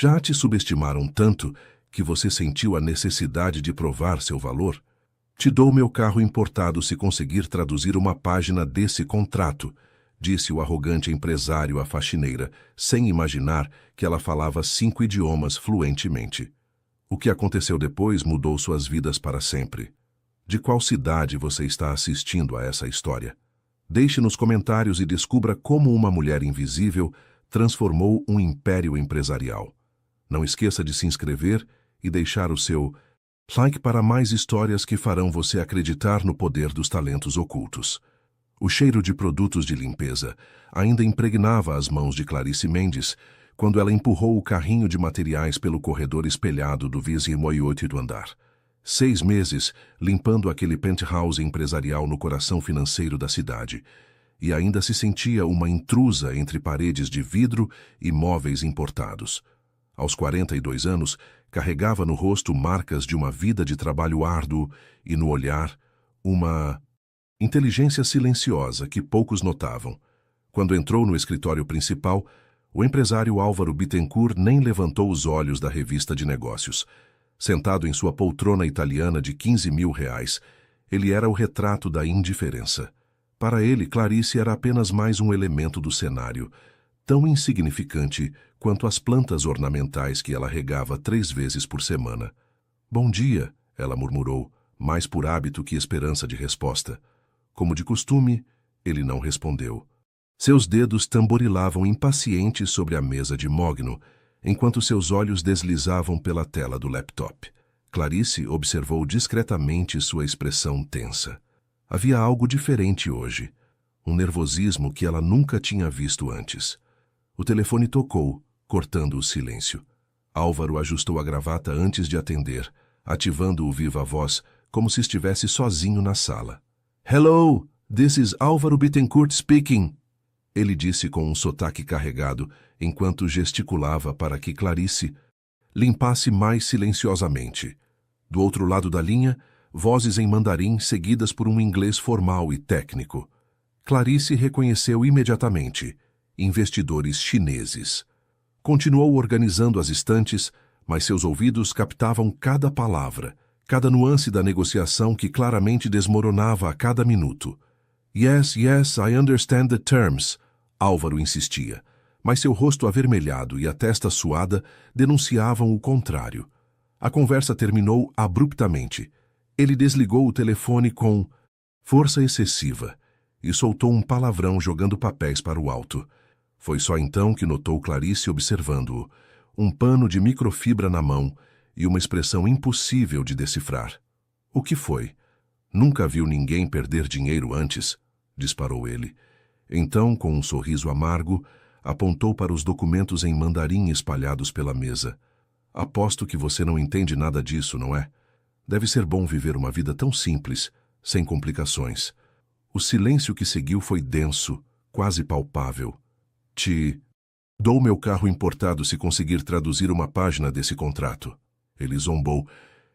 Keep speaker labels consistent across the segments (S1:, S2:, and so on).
S1: Já te subestimaram tanto que você sentiu a necessidade de provar seu valor? Te dou meu carro importado se conseguir traduzir uma página desse contrato, disse o arrogante empresário à faxineira, sem imaginar que ela falava 5 idiomas fluentemente. O que aconteceu depois mudou suas vidas para sempre. De qual cidade você está assistindo a essa história? Deixe nos comentários e descubra como uma mulher invisível transformou um império empresarial. Não esqueça de se inscrever e deixar o seu like para mais histórias que farão você acreditar no poder dos talentos ocultos. O cheiro de produtos de limpeza ainda impregnava as mãos de Clarice Mendes quando ela empurrou o carrinho de materiais pelo corredor espelhado do 28º andar. 6 meses limpando aquele penthouse empresarial no coração financeiro da cidade, e ainda se sentia uma intrusa entre paredes de vidro e móveis importados. Aos 42 anos, carregava no rosto marcas de uma vida de trabalho árduo e no olhar uma inteligência silenciosa que poucos notavam. Quando entrou no escritório principal, o empresário Álvaro Bittencourt nem levantou os olhos da revista de negócios. Sentado em sua poltrona italiana de R$ 15.000, ele era o retrato da indiferença. Para ele, Clarice era apenas mais um elemento do cenário, tão insignificante quanto as plantas ornamentais que ela regava 3 vezes por semana. "Bom dia", ela murmurou, mais por hábito que esperança de resposta. Como de costume, ele não respondeu. Seus dedos tamborilavam impacientes sobre a mesa de mogno, enquanto seus olhos deslizavam pela tela do laptop. Clarice observou discretamente sua expressão tensa. Havia algo diferente hoje, um nervosismo que ela nunca tinha visto antes. O telefone tocou, cortando o silêncio. Álvaro ajustou a gravata antes de atender, ativando o viva-voz como se estivesse sozinho na sala. "Hello, this is Álvaro Bittencourt speaking", ele disse com um sotaque carregado, enquanto gesticulava para que Clarice limpasse mais silenciosamente. Do outro lado da linha, vozes em mandarim seguidas por um inglês formal e técnico. Clarice reconheceu imediatamente: investidores chineses. Continuou organizando as estantes, mas seus ouvidos captavam cada palavra, cada nuance da negociação que claramente desmoronava a cada minuto. "Yes, yes, I understand the terms", Álvaro insistia, mas seu rosto avermelhado e a testa suada denunciavam o contrário. A conversa terminou abruptamente. Ele desligou o telefone com força excessiva e soltou um palavrão jogando papéis para o alto. Foi só então que notou Clarice observando-o, um pano de microfibra na mão e uma expressão impossível de decifrar. "O que foi? Nunca viu ninguém perder dinheiro antes", disparou ele. Então, com um sorriso amargo, apontou para os documentos em mandarim espalhados pela mesa. "Aposto que você não entende nada disso, não é? Deve ser bom viver uma vida tão simples, sem complicações." O silêncio que seguiu foi denso, quase palpável. "Te dou meu carro importado se conseguir traduzir uma página desse contrato", ele zombou,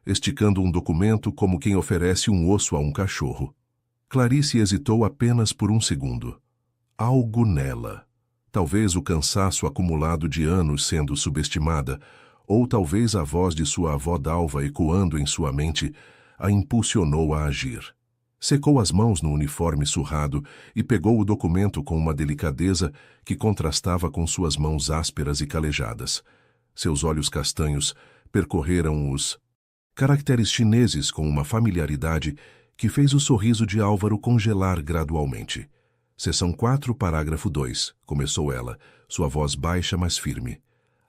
S1: esticando um documento como quem oferece um osso a um cachorro. Clarice hesitou apenas por um segundo. Algo nela. Talvez o cansaço acumulado de anos sendo subestimada, ou talvez a voz de sua avó Dalva ecoando em sua mente, a impulsionou a agir. Secou as mãos no uniforme surrado e pegou o documento com uma delicadeza que contrastava com suas mãos ásperas e calejadas. Seus olhos castanhos percorreram os caracteres chineses com uma familiaridade que fez o sorriso de Álvaro congelar gradualmente. "Seção 4, parágrafo 2, começou ela, sua voz baixa mas firme.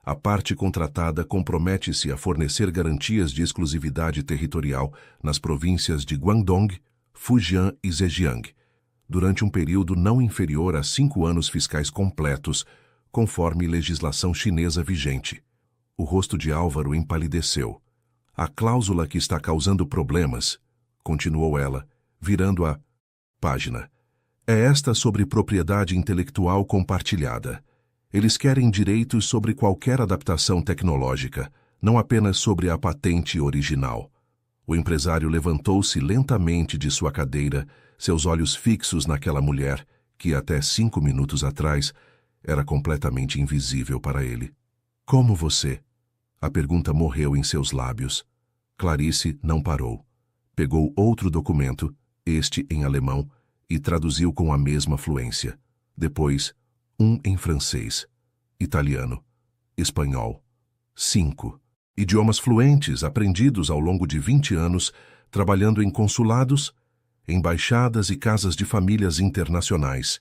S1: "A parte contratada compromete-se a fornecer garantias de exclusividade territorial nas províncias de Guangdong, Fujian e Zhejiang, durante um período não inferior a 5 anos fiscais completos, conforme legislação chinesa vigente." O rosto de Álvaro empalideceu. "A cláusula que está causando problemas", continuou ela, virando a página, "é esta sobre propriedade intelectual compartilhada. Eles querem direitos sobre qualquer adaptação tecnológica, não apenas sobre a patente original." O empresário levantou-se lentamente de sua cadeira, seus olhos fixos naquela mulher que até 5 minutos atrás era completamente invisível para ele. "Como você?" A pergunta morreu em seus lábios. Clarice não parou. Pegou outro documento, este em alemão, e traduziu com a mesma fluência. Depois, um em francês, italiano, espanhol. 5 idiomas fluentes aprendidos ao longo de 20 anos, trabalhando em consulados, embaixadas e casas de famílias internacionais.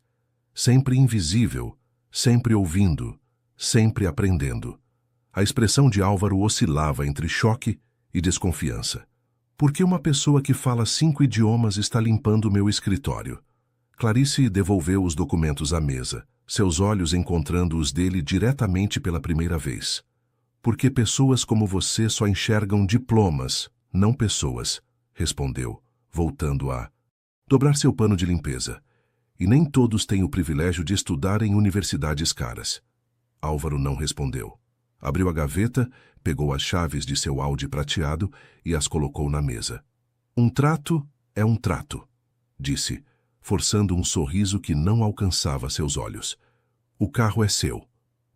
S1: Sempre invisível, sempre ouvindo, sempre aprendendo. A expressão de Álvaro oscilava entre choque e desconfiança. Por que uma pessoa que fala 5 idiomas está limpando meu escritório? Clarice devolveu os documentos à mesa, seus olhos encontrando os dele diretamente pela primeira vez. Porque pessoas como você só enxergam diplomas, não pessoas, respondeu, voltando a dobrar seu pano de limpeza. E nem todos têm o privilégio de estudar em universidades caras. Álvaro não respondeu. Abriu a gaveta, pegou as chaves de seu Audi prateado e as colocou na mesa. Um trato é um trato, disse, forçando um sorriso que não alcançava seus olhos. O carro é seu.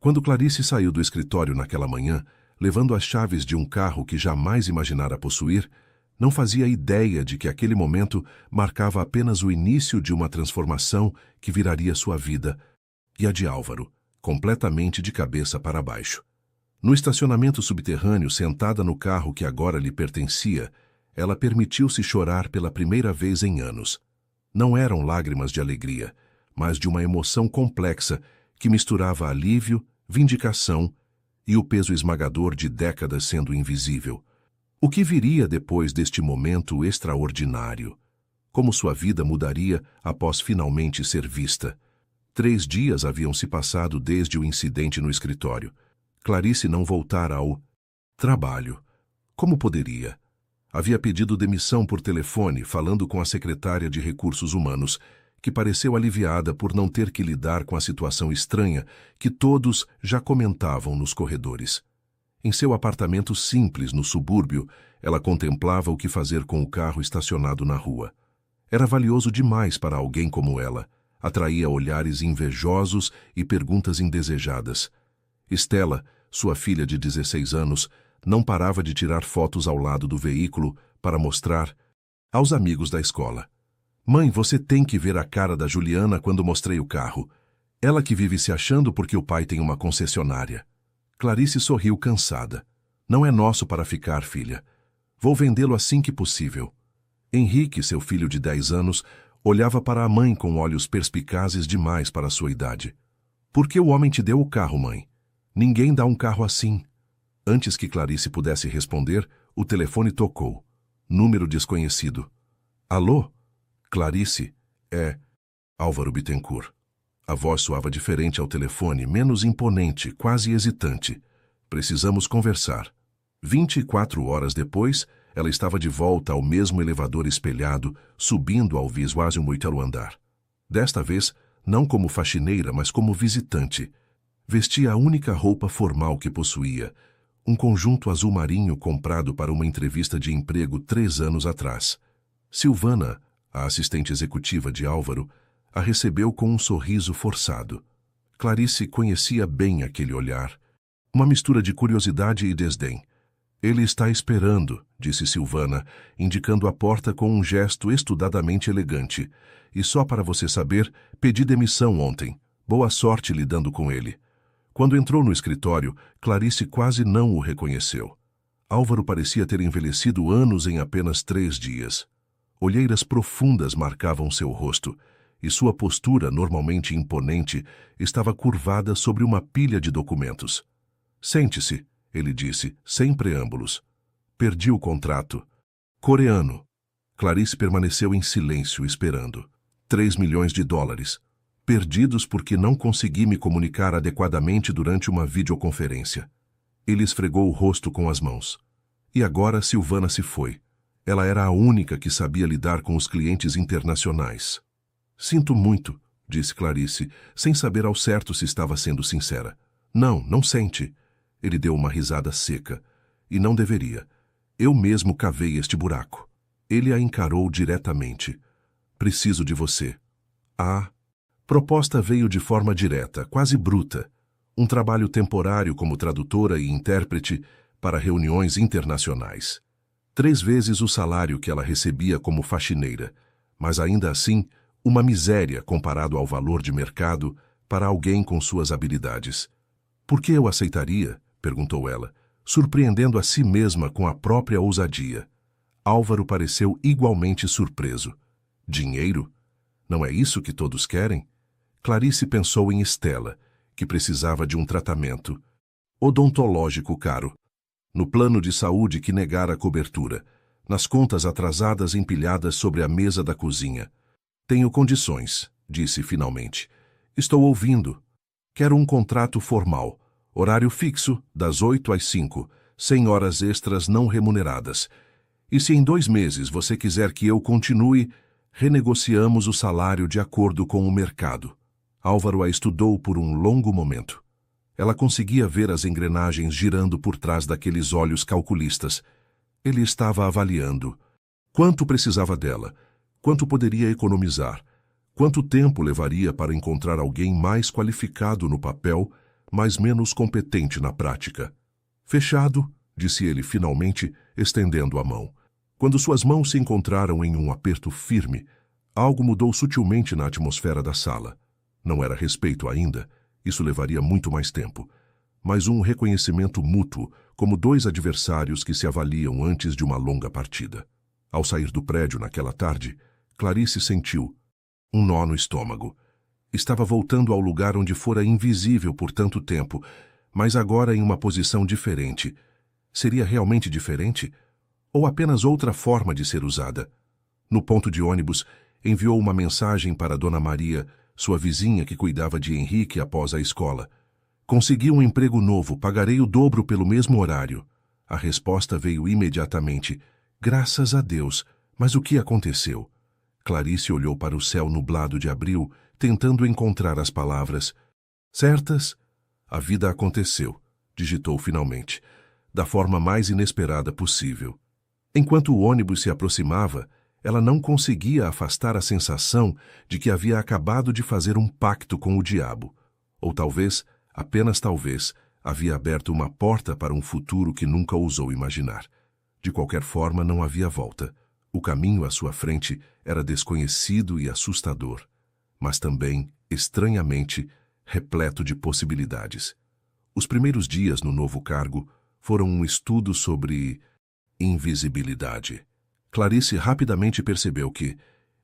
S1: Quando Clarice saiu do escritório naquela manhã, levando as chaves de um carro que jamais imaginara possuir, não fazia ideia de que aquele momento marcava apenas o início de uma transformação que viraria sua vida e a de Álvaro, completamente de cabeça para baixo. No estacionamento subterrâneo, sentada no carro que agora lhe pertencia, ela permitiu-se chorar pela primeira vez em anos. Não eram lágrimas de alegria, mas de uma emoção complexa que misturava alívio, vindicação e o peso esmagador de décadas sendo invisível. O que viria depois deste momento extraordinário? Como sua vida mudaria após finalmente ser vista? 3 dias haviam se passado desde o incidente no escritório. Clarice não voltara ao trabalho. Como poderia? Havia pedido demissão por telefone, falando com a secretária de Recursos Humanos, que pareceu aliviada por não ter que lidar com a situação estranha que todos já comentavam nos corredores. Em seu apartamento simples no subúrbio, ela contemplava o que fazer com o carro estacionado na rua. Era valioso demais para alguém como ela. Atraía olhares invejosos e perguntas indesejadas. Estela, sua filha de 16 anos, não parava de tirar fotos ao lado do veículo para mostrar aos amigos da escola. Mãe, você tem que ver a cara da Juliana quando mostrei o carro. Ela que vive se achando porque o pai tem uma concessionária. Clarice sorriu cansada. Não é nosso para ficar, filha. Vou vendê-lo assim que possível. Henrique, seu filho de 10 anos, olhava para a mãe com olhos perspicazes demais para sua idade. Por que o homem te deu o carro, mãe? Ninguém dá um carro assim. Antes que Clarice pudesse responder, o telefone tocou. Número desconhecido. Alô? Clarice, é Álvaro Bittencourt. A voz soava diferente ao telefone, menos imponente, quase hesitante. Precisamos conversar. 24 horas depois, ela estava de volta ao mesmo elevador espelhado, subindo ao 28º andar. Desta vez, não como faxineira, mas como visitante. Vestia a única roupa formal que possuía, um conjunto azul marinho comprado para uma entrevista de emprego 3 anos atrás. Silvana, a assistente executiva de Álvaro, a recebeu com um sorriso forçado. Clarice conhecia bem aquele olhar, uma mistura de curiosidade e desdém. Ele está esperando, disse Silvana, indicando a porta com um gesto estudadamente elegante. E só para você saber, pedi demissão ontem. Boa sorte lidando com ele. Quando entrou no escritório, Clarice quase não o reconheceu. Álvaro parecia ter envelhecido anos em apenas 3 dias. Olheiras profundas marcavam seu rosto, e sua postura, normalmente imponente, estava curvada sobre uma pilha de documentos. Sente-se, ele disse, sem preâmbulos. Perdi o contrato. Coreano. Clarice permaneceu em silêncio, esperando. 3 milhões de dólares. Perdidos porque não consegui me comunicar adequadamente durante uma videoconferência. Ele esfregou o rosto com as mãos. E agora Silvana se foi. Ela era a única que sabia lidar com os clientes internacionais. Sinto muito, disse Clarice, sem saber ao certo se estava sendo sincera. Não sente. Ele deu uma risada seca. E não deveria. Eu mesmo cavei este buraco. Ele a encarou diretamente. Preciso de você. A proposta veio de forma direta, quase bruta. Um trabalho temporário como tradutora e intérprete para reuniões internacionais. 3 vezes o salário que ela recebia como faxineira, mas ainda assim, uma miséria comparado ao valor de mercado para alguém com suas habilidades. Por que eu aceitaria? Perguntou ela, surpreendendo a si mesma com a própria ousadia. Álvaro pareceu igualmente surpreso. Dinheiro? Não é isso que todos querem? Clarice pensou em Estela, que precisava de um tratamento odontológico caro, no plano de saúde que negara cobertura, nas contas atrasadas empilhadas sobre a mesa da cozinha. Tenho condições, disse finalmente. Estou ouvindo. Quero um contrato formal, horário fixo, das 8 às 5, sem horas extras não remuneradas. E se em 2 meses você quiser que eu continue, renegociamos o salário de acordo com o mercado. Álvaro a estudou por um longo momento. Ela conseguia ver as engrenagens girando por trás daqueles olhos calculistas. Ele estava avaliando. Quanto precisava dela? Quanto poderia economizar? Quanto tempo levaria para encontrar alguém mais qualificado no papel, mas menos competente na prática? Fechado, disse ele finalmente, estendendo a mão. Quando suas mãos se encontraram em um aperto firme, algo mudou sutilmente na atmosfera da sala. Não era respeito ainda, isso levaria muito mais tempo, mas um reconhecimento mútuo, como 2 adversários que se avaliam antes de uma longa partida. Ao sair do prédio naquela tarde, Clarice sentiu um nó no estômago. Estava voltando ao lugar onde fora invisível por tanto tempo, mas agora em uma posição diferente. Seria realmente diferente? Ou apenas outra forma de ser usada? No ponto de ônibus, enviou uma mensagem para Dona Maria, sua vizinha que cuidava de Henrique após a escola. Consegui um emprego novo, pagarei o dobro pelo mesmo horário. A resposta veio imediatamente. Graças a Deus, mas o que aconteceu? Clarice olhou para o céu nublado de abril, tentando encontrar as palavras certas. A vida aconteceu, digitou finalmente, da forma mais inesperada possível. Enquanto o ônibus se aproximava, ela não conseguia afastar a sensação de que havia acabado de fazer um pacto com o diabo. Ou talvez, apenas talvez, havia aberto uma porta para um futuro que nunca ousou imaginar. De qualquer forma, não havia volta. O caminho à sua frente era desconhecido e assustador, mas também, estranhamente, repleto de possibilidades. Os primeiros dias no novo cargo foram um estudo sobre invisibilidade. Clarice rapidamente percebeu que,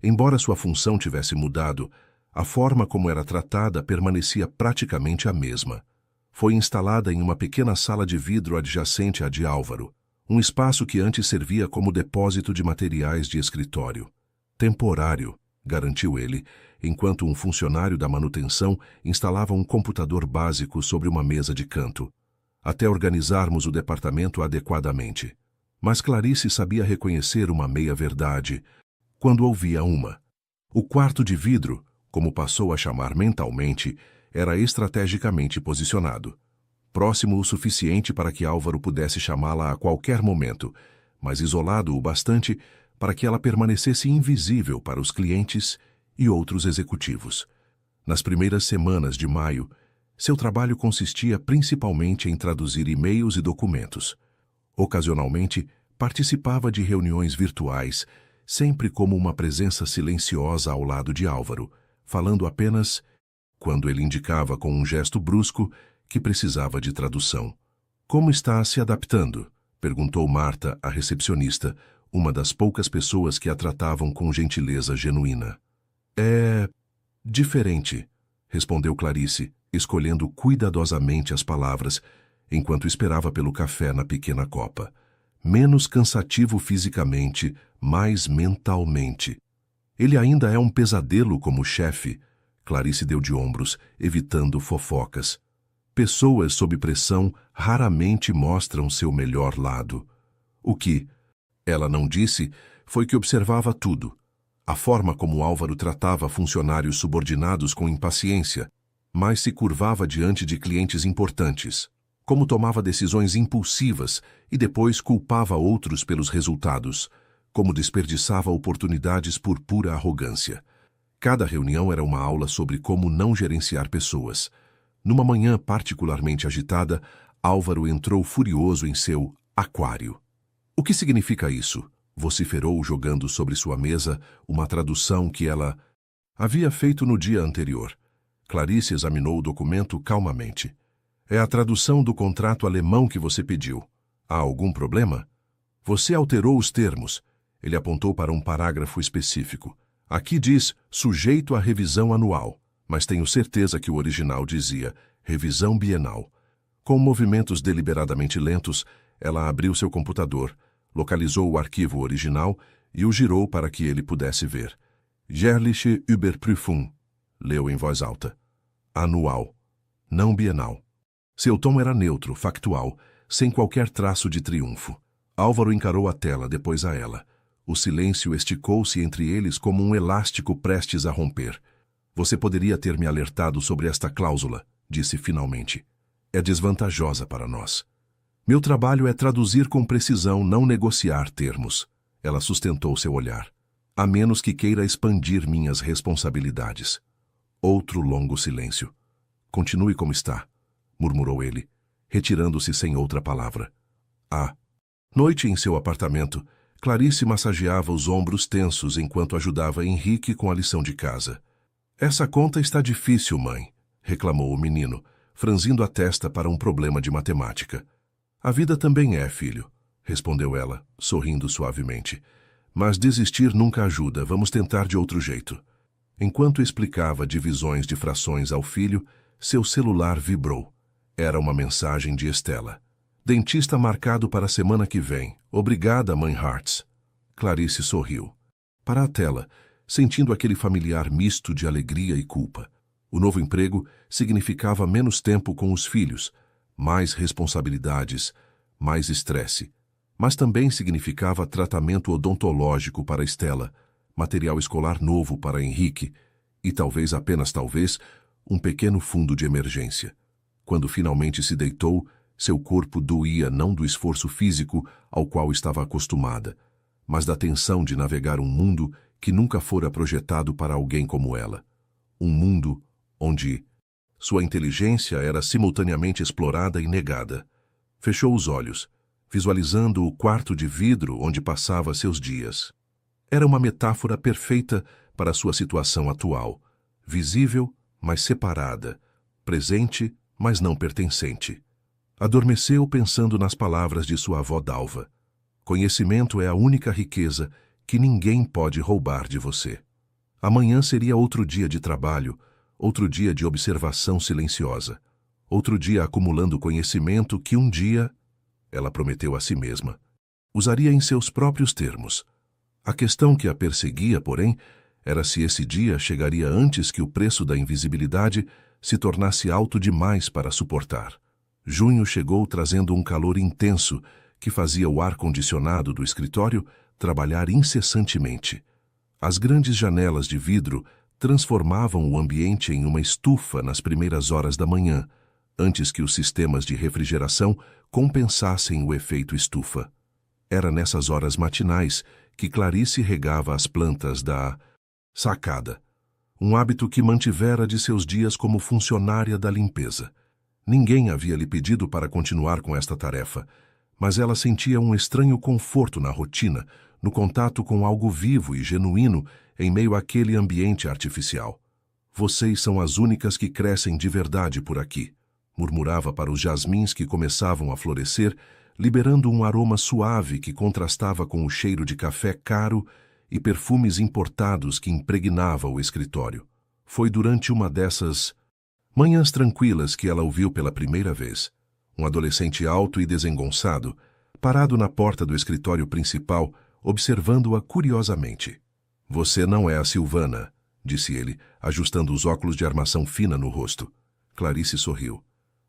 S1: embora sua função tivesse mudado, a forma como era tratada permanecia praticamente a mesma. Foi instalada em uma pequena sala de vidro adjacente à de Álvaro, um espaço que antes servia como depósito de materiais de escritório. Temporário, garantiu ele, enquanto um funcionário da manutenção instalava um computador básico sobre uma mesa de canto, até organizarmos o departamento adequadamente. Mas Clarice sabia reconhecer uma meia-verdade quando ouvia uma. O quarto de vidro, como passou a chamar mentalmente, era estrategicamente posicionado. Próximo o suficiente para que Álvaro pudesse chamá-la a qualquer momento, mas isolado o bastante para que ela permanecesse invisível para os clientes e outros executivos. Nas primeiras semanas de maio, seu trabalho consistia principalmente em traduzir e-mails e documentos. Ocasionalmente, participava de reuniões virtuais, sempre como uma presença silenciosa ao lado de Álvaro, falando apenas quando ele indicava com um gesto brusco que precisava de tradução. Como está se adaptando? Perguntou Marta, a recepcionista, uma das poucas pessoas que a tratavam com gentileza genuína. É diferente, respondeu Clarice, escolhendo cuidadosamente as palavras, enquanto esperava pelo café na pequena copa. Menos cansativo fisicamente, mais mentalmente. Ele ainda é um pesadelo como chefe. Clarice deu de ombros, evitando fofocas. Pessoas sob pressão raramente mostram seu melhor lado. O que ela não disse foi que observava tudo. A forma como Álvaro tratava funcionários subordinados com impaciência, mas se curvava diante de clientes importantes. Como tomava decisões impulsivas e depois culpava outros pelos resultados. Como desperdiçava oportunidades por pura arrogância. Cada reunião era uma aula sobre como não gerenciar pessoas. Numa manhã particularmente agitada, Álvaro entrou furioso em seu aquário. O que significa isso? Vociferou, jogando sobre sua mesa uma tradução que ela havia feito no dia anterior. Clarice examinou o documento calmamente. É a tradução do contrato alemão que você pediu. Há algum problema? Você alterou os termos. Ele apontou para um parágrafo específico. Aqui diz sujeito à revisão anual, mas tenho certeza que o original dizia revisão bienal. Com movimentos deliberadamente lentos, ela abriu seu computador, localizou o arquivo original e o girou para que ele pudesse ver. Jährliche Überprüfung, leu em voz alta. Anual, não bienal. Seu tom era neutro, factual, sem qualquer traço de triunfo. Álvaro encarou a tela, depois a ela. O silêncio esticou-se entre eles como um elástico prestes a romper. Você poderia ter me alertado sobre esta cláusula, disse finalmente. É desvantajosa para nós. Meu trabalho é traduzir com precisão, não negociar termos. Ela sustentou seu olhar. A menos que queira expandir minhas responsabilidades. Outro longo silêncio. Continue como está, murmurou ele, retirando-se sem outra palavra. Noite em seu apartamento, Clarice massageava os ombros tensos enquanto ajudava Henrique com a lição de casa. Essa conta está difícil, mãe, reclamou o menino, franzindo a testa para um problema de matemática. A vida também é, filho, respondeu ela, sorrindo suavemente. Mas desistir nunca ajuda, vamos tentar de outro jeito. Enquanto explicava divisões de frações ao filho, seu celular vibrou. Era uma mensagem de Estela. Dentista marcado para a semana que vem. Obrigada, mãe Hartz. Clarice sorriu. Para a tela, sentindo aquele familiar misto de alegria e culpa. O novo emprego significava menos tempo com os filhos, mais responsabilidades, mais estresse. Mas também significava tratamento odontológico para Estela, material escolar novo para Henrique e talvez, apenas talvez, um pequeno fundo de emergência. Quando finalmente se deitou, seu corpo doía não do esforço físico ao qual estava acostumada, mas da tensão de navegar um mundo que nunca fora projetado para alguém como ela. Um mundo onde sua inteligência era simultaneamente explorada e negada. Fechou os olhos, visualizando o quarto de vidro onde passava seus dias. Era uma metáfora perfeita para sua situação atual, visível, mas separada, presente, mas não pertencente. Adormeceu pensando nas palavras de sua avó Dalva. Conhecimento é a única riqueza que ninguém pode roubar de você. Amanhã seria outro dia de trabalho, outro dia de observação silenciosa, outro dia acumulando conhecimento que um dia, ela prometeu a si mesma, usaria em seus próprios termos. A questão que a perseguia, porém, era se esse dia chegaria antes que o preço da invisibilidade se tornasse alto demais para suportar. Junho chegou trazendo um calor intenso que fazia o ar-condicionado do escritório trabalhar incessantemente. As grandes janelas de vidro transformavam o ambiente em uma estufa nas primeiras horas da manhã, antes que os sistemas de refrigeração compensassem o efeito estufa. Era nessas horas matinais que Clarice regava as plantas da sacada, um hábito que mantivera de seus dias como funcionária da limpeza. Ninguém havia lhe pedido para continuar com esta tarefa, mas ela sentia um estranho conforto na rotina, no contato com algo vivo e genuíno em meio àquele ambiente artificial. Vocês são as únicas que crescem de verdade por aqui, murmurava para os jasmins que começavam a florescer, liberando um aroma suave que contrastava com o cheiro de café caro e perfumes importados que impregnava o escritório. Foi durante uma dessas manhãs tranquilas que ela o viu pela primeira vez. Um adolescente alto e desengonçado, parado na porta do escritório principal, observando-a curiosamente. Você não é a Silvana, disse ele, ajustando os óculos de armação fina no rosto. Clarice sorriu.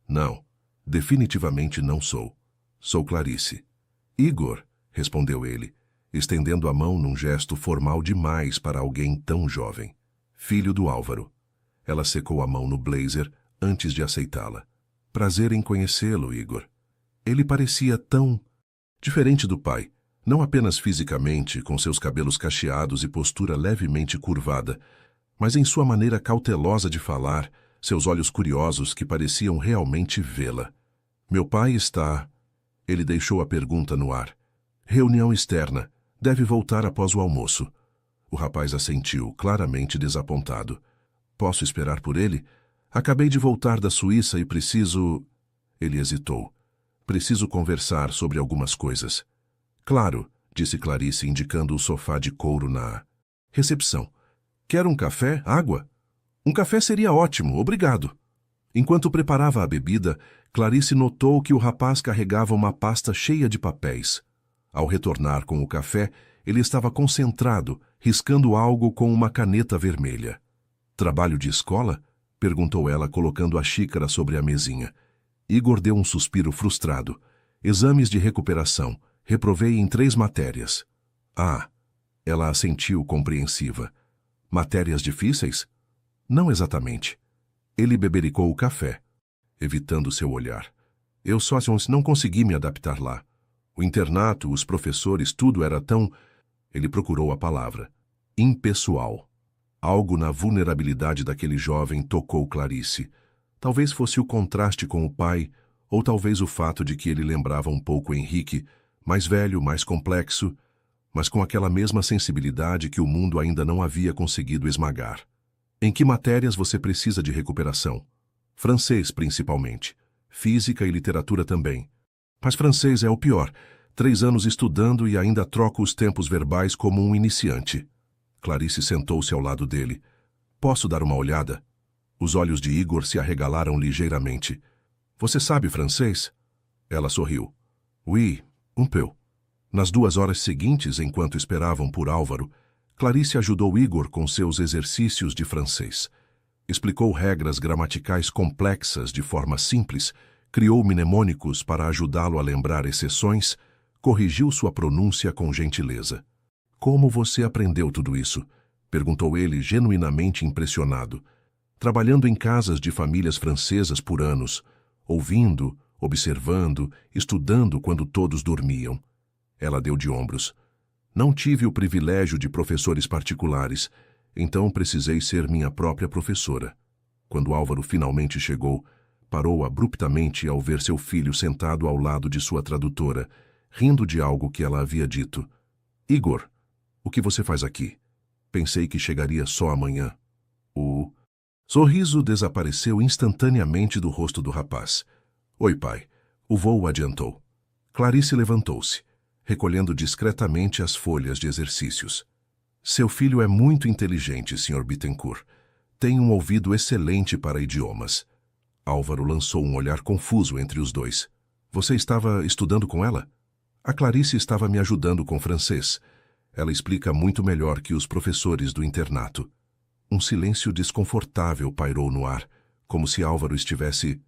S1: Não, definitivamente não sou. Sou Clarice. Igor, respondeu ele, estendendo a mão num gesto formal demais para alguém tão jovem. Filho do Álvaro. Ela secou a mão no blazer antes de aceitá-la. Prazer em conhecê-lo, Igor. Ele parecia tão diferente do pai, não apenas fisicamente, com seus cabelos cacheados e postura levemente curvada, mas em sua maneira cautelosa de falar, seus olhos curiosos que pareciam realmente vê-la. Meu pai está... Ele deixou a pergunta no ar. Reunião externa. Deve voltar após o almoço. O rapaz assentiu, claramente desapontado. Posso esperar por ele? Acabei de voltar da Suíça e preciso... Ele hesitou. Preciso conversar sobre algumas coisas. Claro, disse Clarice, indicando o sofá de couro na recepção. Quer um café? Água? Um café seria ótimo, obrigado. Enquanto preparava a bebida, Clarice notou que o rapaz carregava uma pasta cheia de papéis. Ao retornar com o café, ele estava concentrado, riscando algo com uma caneta vermelha. Trabalho de escola? Perguntou ela, colocando a xícara sobre a mesinha. Igor deu um suspiro frustrado. Exames de recuperação. Reprovei em 3 matérias. Ah, ela assentiu compreensiva. Matérias difíceis? Não exatamente. Ele bebericou o café, evitando seu olhar. Eu só não consegui me adaptar lá. O internato, os professores, tudo era tão... Ele procurou a palavra. Impessoal. Algo na vulnerabilidade daquele jovem tocou Clarice. Talvez fosse o contraste com o pai, ou talvez o fato de que ele lembrava um pouco Henrique, mais velho, mais complexo, mas com aquela mesma sensibilidade que o mundo ainda não havia conseguido esmagar. Em que matérias você precisa de recuperação? Francês, principalmente. Física e literatura também. Mas francês é o pior. 3 anos estudando e ainda troco os tempos verbais como um iniciante. Clarice sentou-se ao lado dele. Posso dar uma olhada? Os olhos de Igor se arregalaram ligeiramente. Você sabe francês? Ela sorriu. Oui, un peu. Nas 2 horas seguintes, enquanto esperavam por Álvaro, Clarice ajudou Igor com seus exercícios de francês. Explicou regras gramaticais complexas de forma simples, criou mnemônicos para ajudá-lo a lembrar exceções, corrigiu sua pronúncia com gentileza. Como você aprendeu tudo isso? Perguntou ele, genuinamente impressionado. Trabalhando em casas de famílias francesas por anos, ouvindo, observando, estudando quando todos dormiam. Ela deu de ombros. Não tive o privilégio de professores particulares, então precisei ser minha própria professora. Quando Álvaro finalmente chegou, parou abruptamente ao ver seu filho sentado ao lado de sua tradutora, rindo de algo que ela havia dito. Igor, o que você faz aqui? Pensei que chegaria só amanhã. O sorriso desapareceu instantaneamente do rosto do rapaz. Oi, pai. O voo adiantou. Clarice levantou-se, recolhendo discretamente as folhas de exercícios. Seu filho é muito inteligente, Sr. Bittencourt. Tem um ouvido excelente para idiomas. Álvaro lançou um olhar confuso entre os dois. Você estava estudando com ela? A Clarice estava me ajudando com francês. Ela explica muito melhor que os professores do internato. Um silêncio desconfortável pairou no ar, como se Álvaro estivesse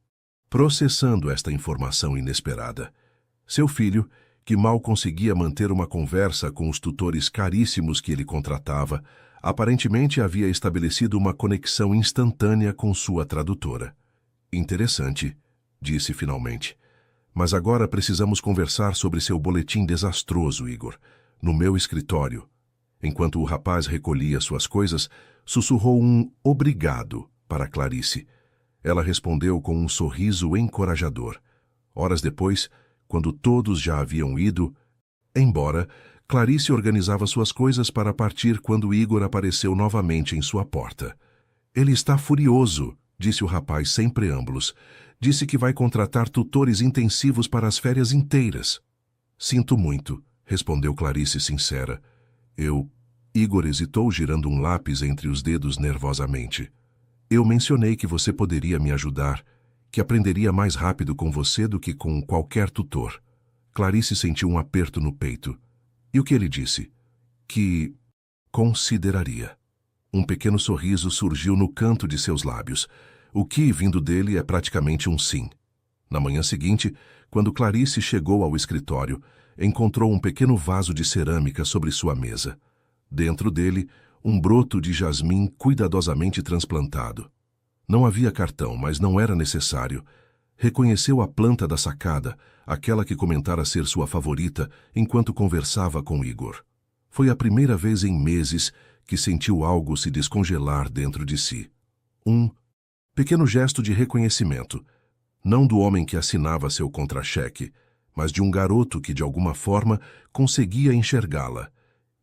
S1: processando esta informação inesperada. Seu filho, que mal conseguia manter uma conversa com os tutores caríssimos que ele contratava, aparentemente havia estabelecido uma conexão instantânea com sua tradutora. Interessante, disse finalmente. Mas agora precisamos conversar sobre seu boletim desastroso, Igor, no meu escritório. Enquanto o rapaz recolhia suas coisas, sussurrou um obrigado para Clarice. Ela respondeu com um sorriso encorajador. Horas depois, quando todos já haviam ido embora, Clarice organizava suas coisas para partir quando Igor apareceu novamente em sua porta. Ele está furioso, disse o rapaz sem preâmbulos. Disse que vai contratar tutores intensivos para as férias inteiras. Sinto muito, respondeu Clarice sincera. Igor hesitou, girando um lápis entre os dedos nervosamente. Eu mencionei que você poderia me ajudar, que aprenderia mais rápido com você do que com qualquer tutor. Clarice sentiu um aperto no peito. E o que ele disse? Que consideraria. Um pequeno sorriso surgiu no canto de seus lábios. O que, vindo dele, é praticamente um sim. Na manhã seguinte, quando Clarice chegou ao escritório, encontrou um pequeno vaso de cerâmica sobre sua mesa. Dentro dele, um broto de jasmim cuidadosamente transplantado. Não havia cartão, mas não era necessário. Reconheceu a planta da sacada, aquela que comentara ser sua favorita, enquanto conversava com Igor. Foi a primeira vez em meses que sentiu algo se descongelar dentro de si. Um pequeno gesto de reconhecimento. Não do homem que assinava seu contra-cheque, mas de um garoto que, de alguma forma, conseguia enxergá-la.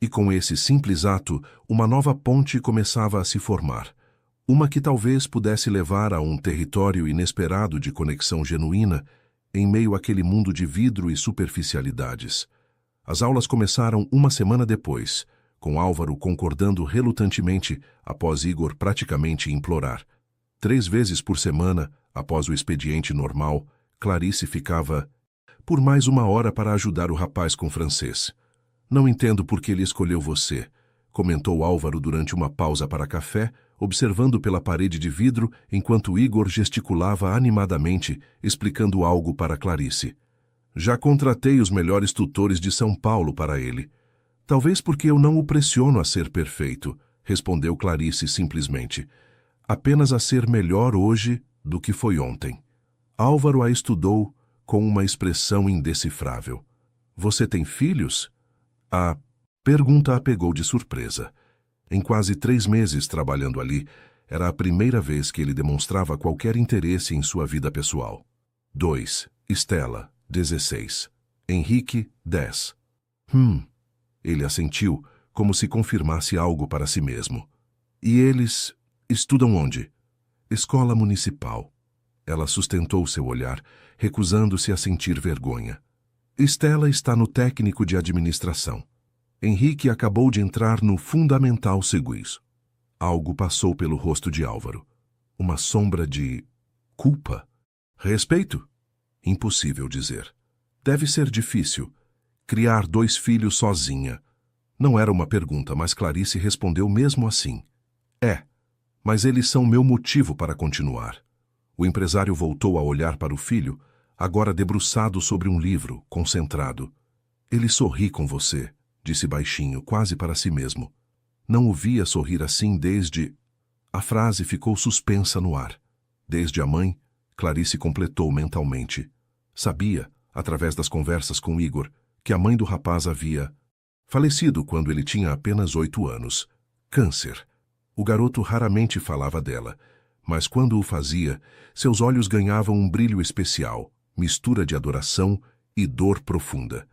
S1: E com esse simples ato, uma nova ponte começava a se formar. Uma que talvez pudesse levar a um território inesperado de conexão genuína, em meio àquele mundo de vidro e superficialidades. As aulas começaram uma semana depois, com Álvaro concordando relutantemente após Igor praticamente implorar. 3 vezes por semana, após o expediente normal, Clarice ficava por mais 1 hora para ajudar o rapaz com francês. Não entendo por que ele escolheu você, comentou Álvaro durante uma pausa para café, observando pela parede de vidro enquanto Igor gesticulava animadamente, explicando algo para Clarice. Já contratei os melhores tutores de São Paulo para ele. Talvez porque eu não o pressiono a ser perfeito, respondeu Clarice simplesmente. Apenas a ser melhor hoje do que foi ontem. Álvaro a estudou com uma expressão indecifrável. Você tem filhos? A pergunta a pegou de surpresa. Em quase 3 meses trabalhando ali, era a primeira vez que ele demonstrava qualquer interesse em sua vida pessoal. 2. Estela, 16. Henrique, 10. Ele assentiu, como se confirmasse algo para si mesmo. E eles estudam onde? Escola municipal. Ela sustentou seu olhar, recusando-se a sentir vergonha. Estela está no técnico de administração. Henrique acabou de entrar no Fundamental Seguis. Algo passou pelo rosto de Álvaro. Uma sombra de culpa. Respeito? Impossível dizer. Deve ser difícil. Criar 2 filhos sozinha. Não era uma pergunta, mas Clarice respondeu mesmo assim. É, mas eles são meu motivo para continuar. O empresário voltou a olhar para o filho, agora debruçado sobre um livro, concentrado. Ele sorri com você, disse baixinho, quase para si mesmo. Não o via sorrir assim desde... A frase ficou suspensa no ar. Desde a mãe, Clarice completou mentalmente. Sabia, através das conversas com Igor, que a mãe do rapaz havia falecido quando ele tinha apenas 8 anos. Câncer. O garoto raramente falava dela, mas quando o fazia, seus olhos ganhavam um brilho especial, mistura de adoração e dor profunda.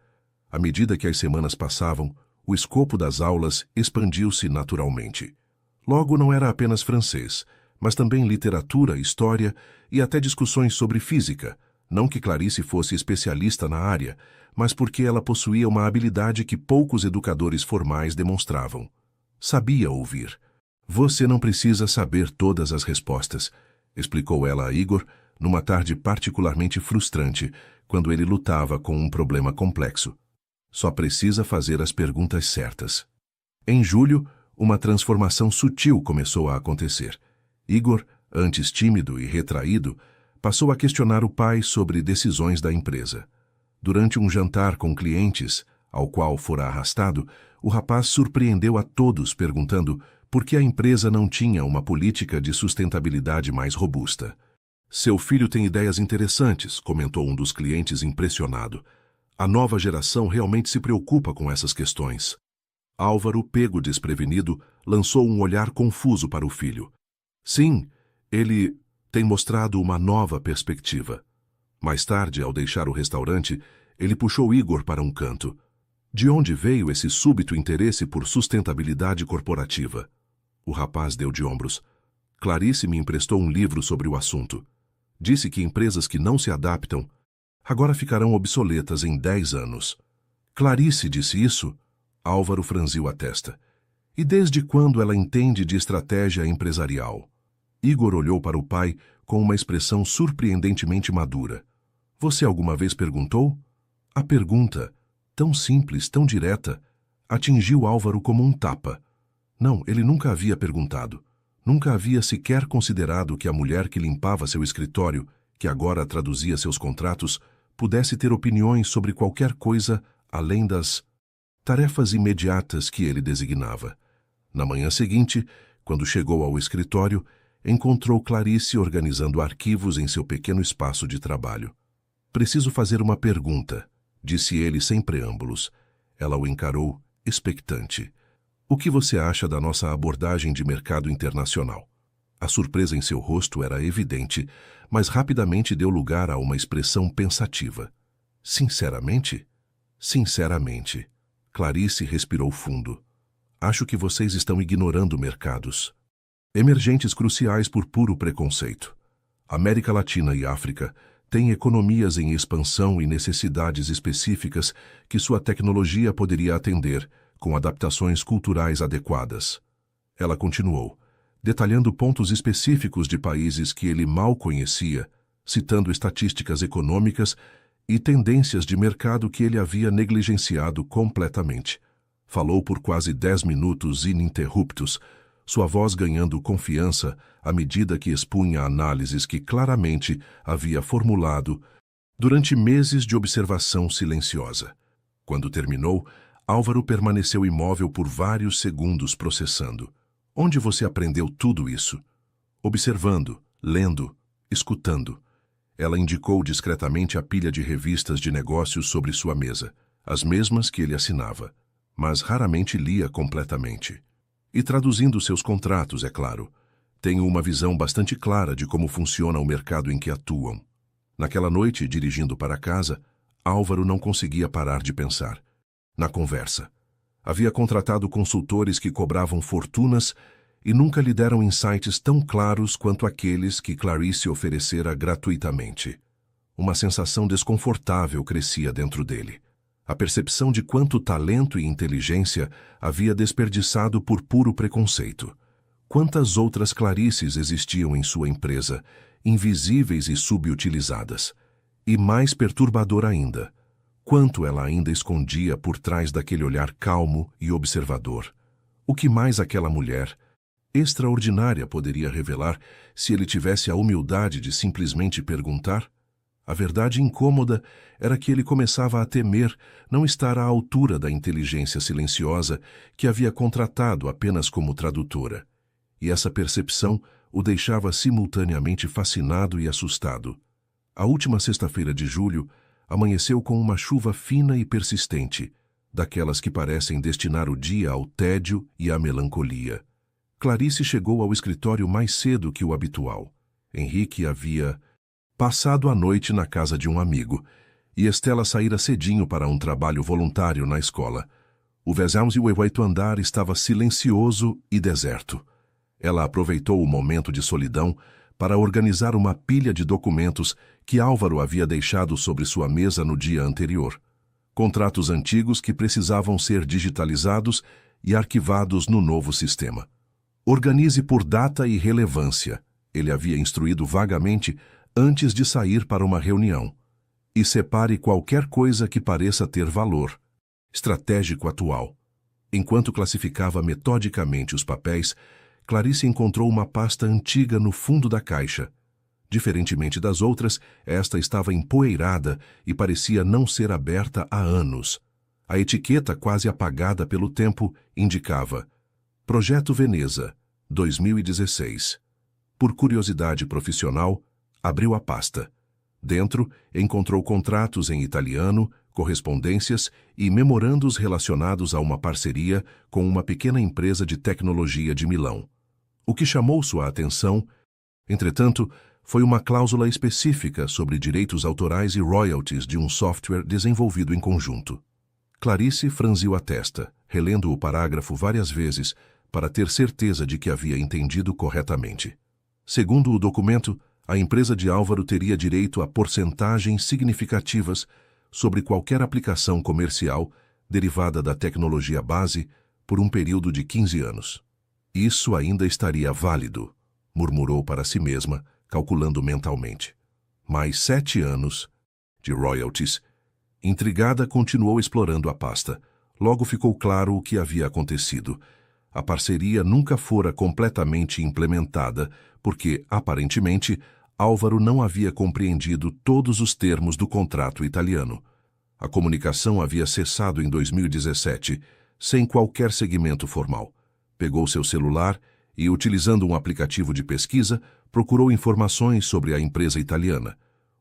S1: À medida que as semanas passavam, o escopo das aulas expandiu-se naturalmente. Logo não era apenas francês, mas também literatura, história e até discussões sobre física, não que Clarice fosse especialista na área, mas porque ela possuía uma habilidade que poucos educadores formais demonstravam. Sabia ouvir. Você não precisa saber todas as respostas, explicou ela a Igor, numa tarde particularmente frustrante, quando ele lutava com um problema complexo. Só precisa fazer as perguntas certas. Em julho, uma transformação sutil começou a acontecer. Igor, antes tímido e retraído, passou a questionar o pai sobre decisões da empresa. Durante um jantar com clientes, ao qual fora arrastado, o rapaz surpreendeu a todos perguntando por que a empresa não tinha uma política de sustentabilidade mais robusta. Seu filho tem ideias interessantes, comentou um dos clientes impressionado. A nova geração realmente se preocupa com essas questões. Álvaro, pego desprevenido, lançou um olhar confuso para o filho. Sim, ele tem mostrado uma nova perspectiva. Mais tarde, ao deixar o restaurante, ele puxou Igor para um canto. De onde veio esse súbito interesse por sustentabilidade corporativa? O rapaz deu de ombros. Clarice me emprestou um livro sobre o assunto. Disse que empresas que não se adaptam agora ficarão obsoletas em 10 anos. Clarice disse isso? Álvaro franziu a testa. E desde quando ela entende de estratégia empresarial? Igor olhou para o pai com uma expressão surpreendentemente madura. Você alguma vez perguntou? A pergunta, tão simples, tão direta, atingiu Álvaro como um tapa. Não, ele nunca havia perguntado. Nunca havia sequer considerado que a mulher que limpava seu escritório, que agora traduzia seus contratos, pudesse ter opiniões sobre qualquer coisa além das tarefas imediatas que ele designava. Na manhã seguinte, quando chegou ao escritório, encontrou Clarice organizando arquivos em seu pequeno espaço de trabalho. Preciso fazer uma pergunta, disse ele sem preâmbulos. Ela o encarou, expectante. O que você acha da nossa abordagem de mercado internacional? A surpresa em seu rosto era evidente, mas rapidamente deu lugar a uma expressão pensativa. Sinceramente? Sinceramente. Clarice respirou fundo. Acho que vocês estão ignorando mercados emergentes cruciais por puro preconceito. América Latina e África têm economias em expansão e necessidades específicas que sua tecnologia poderia atender, com adaptações culturais adequadas. Ela continuou, detalhando pontos específicos de países que ele mal conhecia, citando estatísticas econômicas e tendências de mercado que ele havia negligenciado completamente. Falou por quase 10 minutos ininterruptos, sua voz ganhando confiança à medida que expunha análises que claramente havia formulado durante meses de observação silenciosa. Quando terminou, Álvaro permaneceu imóvel por vários segundos processando. Onde você aprendeu tudo isso? Observando, lendo, escutando. Ela indicou discretamente a pilha de revistas de negócios sobre sua mesa, as mesmas que ele assinava, mas raramente lia completamente. E traduzindo seus contratos, é claro. Tenho uma visão bastante clara de como funciona o mercado em que atuam. Naquela noite, dirigindo para casa, Álvaro não conseguia parar de pensar. Na conversa. Havia contratado consultores que cobravam fortunas e nunca lhe deram insights tão claros quanto aqueles que Clarice oferecera gratuitamente. Uma sensação desconfortável crescia dentro dele. A percepção de quanto talento e inteligência havia desperdiçado por puro preconceito. Quantas outras Clarices existiam em sua empresa, invisíveis e subutilizadas? E mais perturbador ainda, quanto ela ainda escondia por trás daquele olhar calmo e observador. O que mais aquela mulher extraordinária poderia revelar se ele tivesse a humildade de simplesmente perguntar? A verdade incômoda era que ele começava a temer não estar à altura da inteligência silenciosa que havia contratado apenas como tradutora. E essa percepção o deixava simultaneamente fascinado e assustado. A última sexta-feira de julho amanheceu com uma chuva fina e persistente, daquelas que parecem destinar o dia ao tédio e à melancolia. Clarice chegou ao escritório mais cedo que o habitual. Henrique havia passado a noite na casa de um amigo, e Estela saíra cedinho para um trabalho voluntário na escola. O 28º andar estava silencioso e deserto. Ela aproveitou o momento de solidão para organizar uma pilha de documentos que Álvaro havia deixado sobre sua mesa no dia anterior. Contratos antigos que precisavam ser digitalizados e arquivados no novo sistema. Organize por data e relevância, ele havia instruído vagamente antes de sair para uma reunião, e separe qualquer coisa que pareça ter valor estratégico atual. Enquanto classificava metodicamente os papéis, Clarice encontrou uma pasta antiga no fundo da caixa. Diferentemente das outras, esta estava empoeirada e parecia não ser aberta há anos. A etiqueta, quase apagada pelo tempo, indicava Projeto Veneza, 2016. Por curiosidade profissional, abriu a pasta. Dentro, encontrou contratos em italiano, correspondências e memorandos relacionados a uma parceria com uma pequena empresa de tecnologia de Milão. O que chamou sua atenção, entretanto, foi uma cláusula específica sobre direitos autorais e royalties de um software desenvolvido em conjunto. Clarice franziu a testa, relendo o parágrafo várias vezes para ter certeza de que havia entendido corretamente. Segundo o documento, a empresa de Álvaro teria direito a porcentagens significativas sobre qualquer aplicação comercial derivada da tecnologia base por um período de 15 anos. Isso ainda estaria válido, murmurou para si mesma, calculando mentalmente. Mais 7 anos de royalties. Intrigada, continuou explorando a pasta. Logo ficou claro o que havia acontecido. A parceria nunca fora completamente implementada, porque, aparentemente, Álvaro não havia compreendido todos os termos do contrato italiano. A comunicação havia cessado em 2017, sem qualquer seguimento formal. Pegou seu celular e, utilizando um aplicativo de pesquisa, procurou informações sobre a empresa italiana.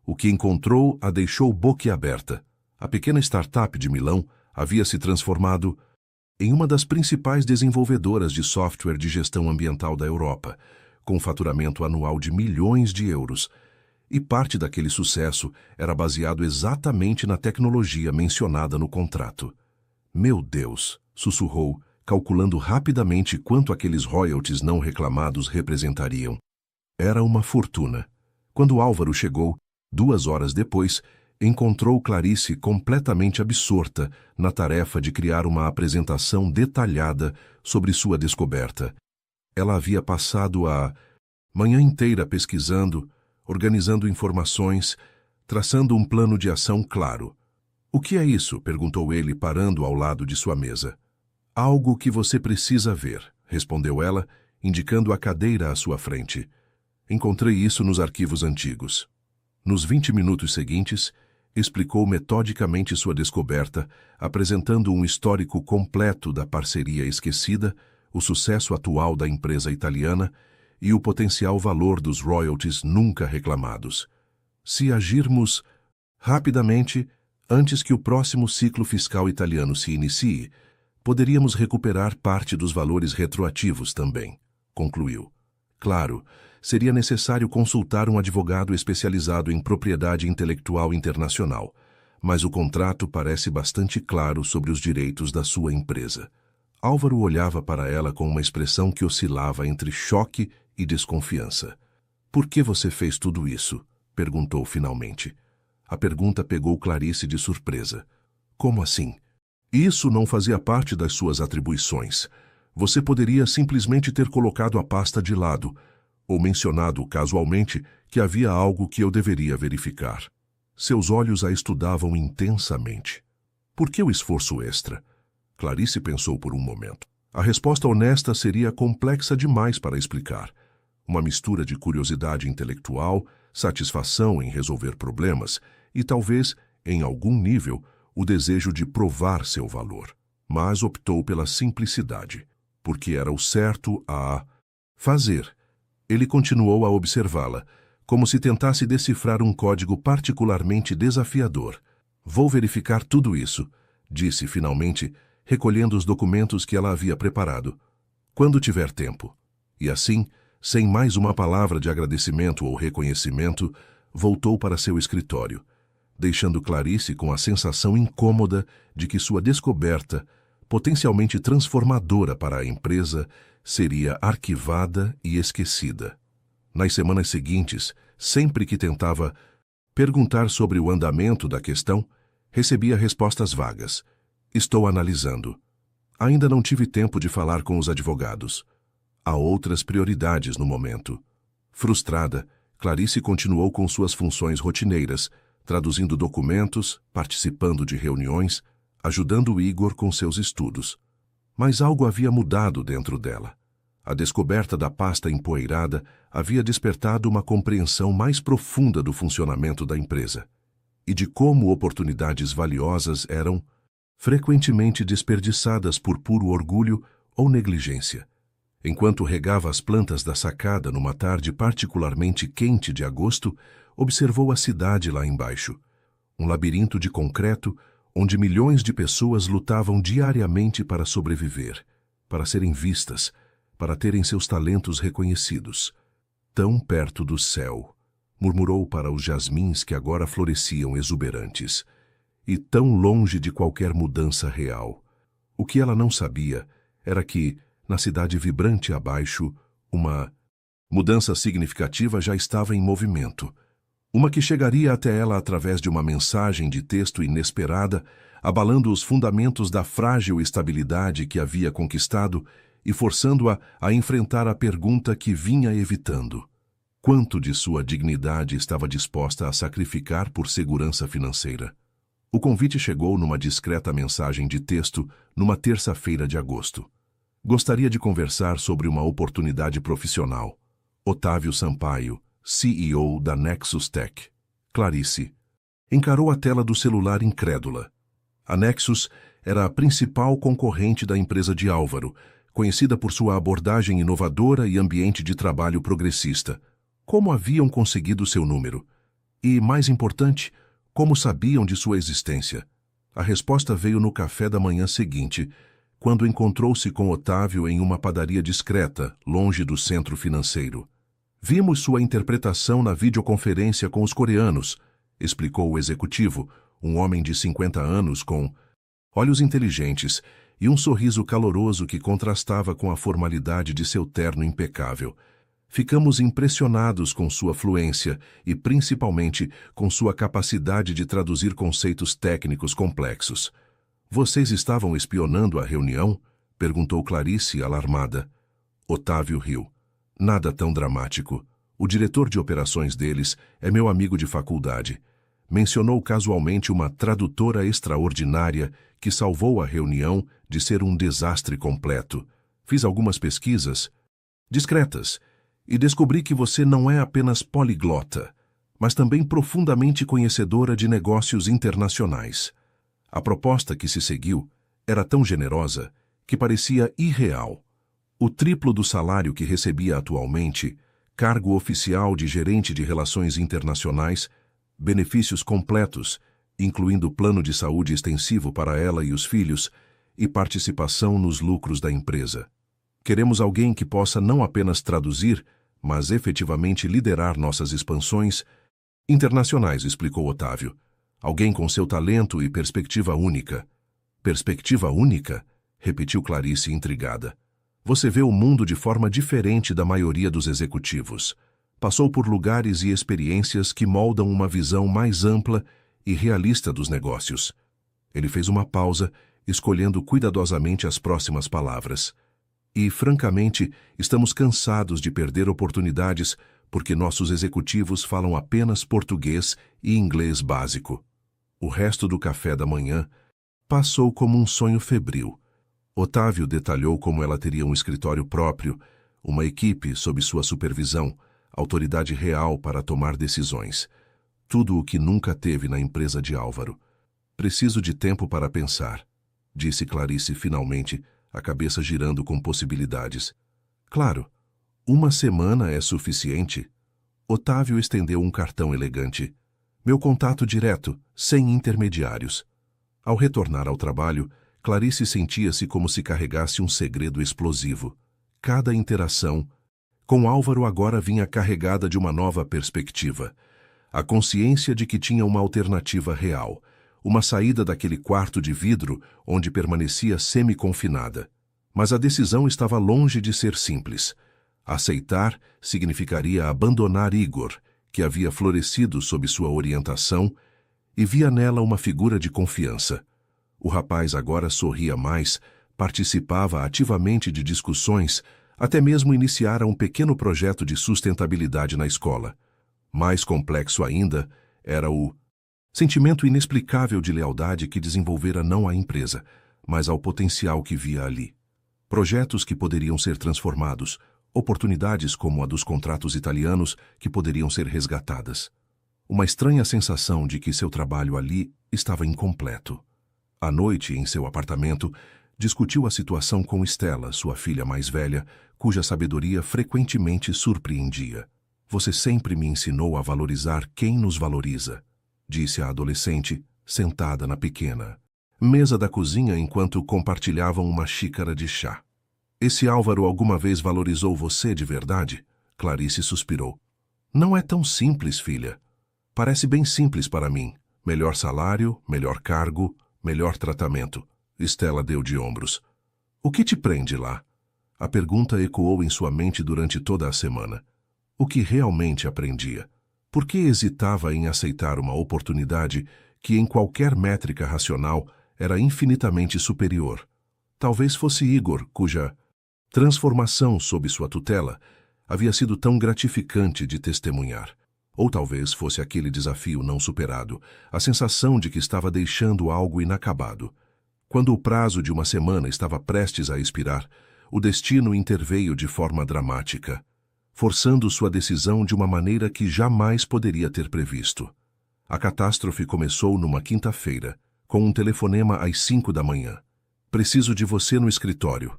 S1: O que encontrou a deixou boquiaberta. A pequena startup de Milão havia se transformado em uma das principais desenvolvedoras de software de gestão ambiental da Europa, com faturamento anual de milhões de euros, e parte daquele sucesso era baseado exatamente na tecnologia mencionada no contrato. Meu Deus, sussurrou, calculando rapidamente quanto aqueles royalties não reclamados representariam. Era uma fortuna. Quando Álvaro chegou, 2 horas depois, encontrou Clarice completamente absorta na tarefa de criar uma apresentação detalhada sobre sua descoberta. Ela havia passado a manhã inteira pesquisando, organizando informações, traçando um plano de ação claro. "O que é isso?" perguntou ele, parando ao lado de sua mesa. "Algo que você precisa ver", respondeu ela, indicando a cadeira à sua frente. "Encontrei isso nos arquivos antigos." Nos 20 minutos seguintes, explicou metodicamente sua descoberta, apresentando um histórico completo da parceria esquecida, o sucesso atual da empresa italiana e o potencial valor dos royalties nunca reclamados. "Se agirmos rapidamente, antes que o próximo ciclo fiscal italiano se inicie, poderíamos recuperar parte dos valores retroativos também", concluiu. Claro, seria necessário consultar um advogado especializado em propriedade intelectual internacional, mas o contrato parece bastante claro sobre os direitos da sua empresa. Álvaro olhava para ela com uma expressão que oscilava entre choque e desconfiança. "Por que você fez tudo isso?" perguntou finalmente. A pergunta pegou Clarice de surpresa. "Como assim? Isso não fazia parte das suas atribuições. Você poderia simplesmente ter colocado a pasta de lado, ou mencionado casualmente que havia algo que eu deveria verificar." Seus olhos a estudavam intensamente. "Por que o esforço extra?" Clarice pensou por um momento. A resposta honesta seria complexa demais para explicar. Uma mistura de curiosidade intelectual, satisfação em resolver problemas e talvez, em algum nível, o desejo de provar seu valor. Mas optou pela simplicidade, porque era o certo a fazer. Ele continuou a observá-la, como se tentasse decifrar um código particularmente desafiador. "Vou verificar tudo isso", disse finalmente, recolhendo os documentos que ela havia preparado. "Quando tiver tempo." E assim, sem mais uma palavra de agradecimento ou reconhecimento, voltou para seu escritório, deixando Clarice com a sensação incômoda de que sua descoberta, potencialmente transformadora para a empresa, seria arquivada e esquecida. Nas semanas seguintes, sempre que tentava perguntar sobre o andamento da questão, recebia respostas vagas. "Estou analisando. Ainda não tive tempo de falar com os advogados. Há outras prioridades no momento." Frustrada, Clarice continuou com suas funções rotineiras, traduzindo documentos, participando de reuniões, ajudando Igor com seus estudos. Mas algo havia mudado dentro dela. A descoberta da pasta empoeirada havia despertado uma compreensão mais profunda do funcionamento da empresa e de como oportunidades valiosas eram frequentemente desperdiçadas por puro orgulho ou negligência. Enquanto regava as plantas da sacada numa tarde particularmente quente de agosto, observou a cidade lá embaixo, um labirinto de concreto onde milhões de pessoas lutavam diariamente para sobreviver, para serem vistas, para terem seus talentos reconhecidos. "Tão perto do céu", murmurou para os jasmins que agora floresciam exuberantes, "e tão longe de qualquer mudança real." O que ela não sabia era que, na cidade vibrante abaixo, uma mudança significativa já estava em movimento. Uma que chegaria até ela através de uma mensagem de texto inesperada, abalando os fundamentos da frágil estabilidade que havia conquistado e forçando-a a enfrentar a pergunta que vinha evitando: quanto de sua dignidade estava disposta a sacrificar por segurança financeira? O convite chegou numa discreta mensagem de texto numa terça-feira de agosto. Gostaria de conversar sobre uma oportunidade profissional. Otávio Sampaio, CEO da Nexus Tech. Clarice. Encarou a tela do celular incrédula. A Nexus era a principal concorrente da empresa de Álvaro, conhecida por sua abordagem inovadora e ambiente de trabalho progressista. Como haviam conseguido seu número? E, mais importante, como sabiam de sua existência? A resposta veio no café da manhã seguinte, quando encontrou-se com Otávio em uma padaria discreta, longe do centro financeiro. Vimos sua interpretação na videoconferência com os coreanos, explicou o executivo, um homem de 50 anos com olhos inteligentes e um sorriso caloroso que contrastava com a formalidade de seu terno impecável. Ficamos impressionados com sua fluência e, principalmente, com sua capacidade de traduzir conceitos técnicos complexos. Vocês estavam espionando a reunião? Perguntou Clarice, alarmada. Otávio riu. Nada tão dramático. O diretor de operações deles é meu amigo de faculdade. Mencionou casualmente uma tradutora extraordinária que salvou a reunião de ser um desastre completo. Fiz algumas pesquisas discretas e descobri que você não é apenas poliglota, mas também profundamente conhecedora de negócios internacionais. A proposta que se seguiu era tão generosa que parecia irreal. O triplo do salário que recebia atualmente, cargo oficial de gerente de relações internacionais, benefícios completos, incluindo plano de saúde extensivo para ela e os filhos, e participação nos lucros da empresa. Queremos alguém que possa não apenas traduzir, mas efetivamente liderar nossas expansões internacionais, explicou Otávio. Alguém com seu talento e perspectiva única. Perspectiva única? Repetiu Clarice, intrigada. Você vê o mundo de forma diferente da maioria dos executivos. Passou por lugares e experiências que moldam uma visão mais ampla e realista dos negócios. Ele fez uma pausa, escolhendo cuidadosamente as próximas palavras. E, francamente, estamos cansados de perder oportunidades porque nossos executivos falam apenas português e inglês básico. O resto do café da manhã passou como um sonho febril. Otávio detalhou como ela teria um escritório próprio, uma equipe sob sua supervisão, autoridade real para tomar decisões. Tudo o que nunca teve na empresa de Álvaro. Preciso de tempo para pensar, disse Clarice finalmente, a cabeça girando com possibilidades. Claro, 1 semana é suficiente. Otávio estendeu um cartão elegante. Meu contato direto, sem intermediários. Ao retornar ao trabalho, Clarice sentia-se como se carregasse um segredo explosivo. Cada interação com Álvaro agora vinha carregada de uma nova perspectiva. A consciência de que tinha uma alternativa real, uma saída daquele quarto de vidro onde permanecia semi-confinada. Mas a decisão estava longe de ser simples. Aceitar significaria abandonar Igor, que havia florescido sob sua orientação, e via nela uma figura de confiança. O rapaz agora sorria mais, participava ativamente de discussões, até mesmo iniciara um pequeno projeto de sustentabilidade na escola. Mais complexo ainda era o sentimento inexplicável de lealdade que desenvolvera não à empresa, mas ao potencial que via ali. Projetos que poderiam ser transformados, oportunidades como a dos contratos italianos que poderiam ser resgatadas. Uma estranha sensação de que seu trabalho ali estava incompleto. À noite, em seu apartamento, discutiu a situação com Estela, sua filha mais velha, cuja sabedoria frequentemente surpreendia. Você sempre me ensinou a valorizar quem nos valoriza, disse a adolescente, sentada na pequena mesa da cozinha enquanto compartilhavam uma xícara de chá. Esse Álvaro alguma vez valorizou você de verdade? Clarice suspirou. Não é tão simples, filha. Parece bem simples para mim. Melhor salário, melhor cargo, melhor tratamento. Estela deu de ombros. O que te prende lá? A pergunta ecoou em sua mente durante toda a semana. O que realmente aprendia? Por que hesitava em aceitar uma oportunidade que, em qualquer métrica racional, era infinitamente superior? Talvez fosse Igor, cuja transformação sob sua tutela havia sido tão gratificante de testemunhar. Ou talvez fosse aquele desafio não superado, a sensação de que estava deixando algo inacabado. Quando o prazo de 1 semana estava prestes a expirar, o destino interveio de forma dramática, forçando sua decisão de uma maneira que jamais poderia ter previsto. A catástrofe começou numa quinta-feira, com um telefonema às 5 da manhã. Preciso de você no escritório.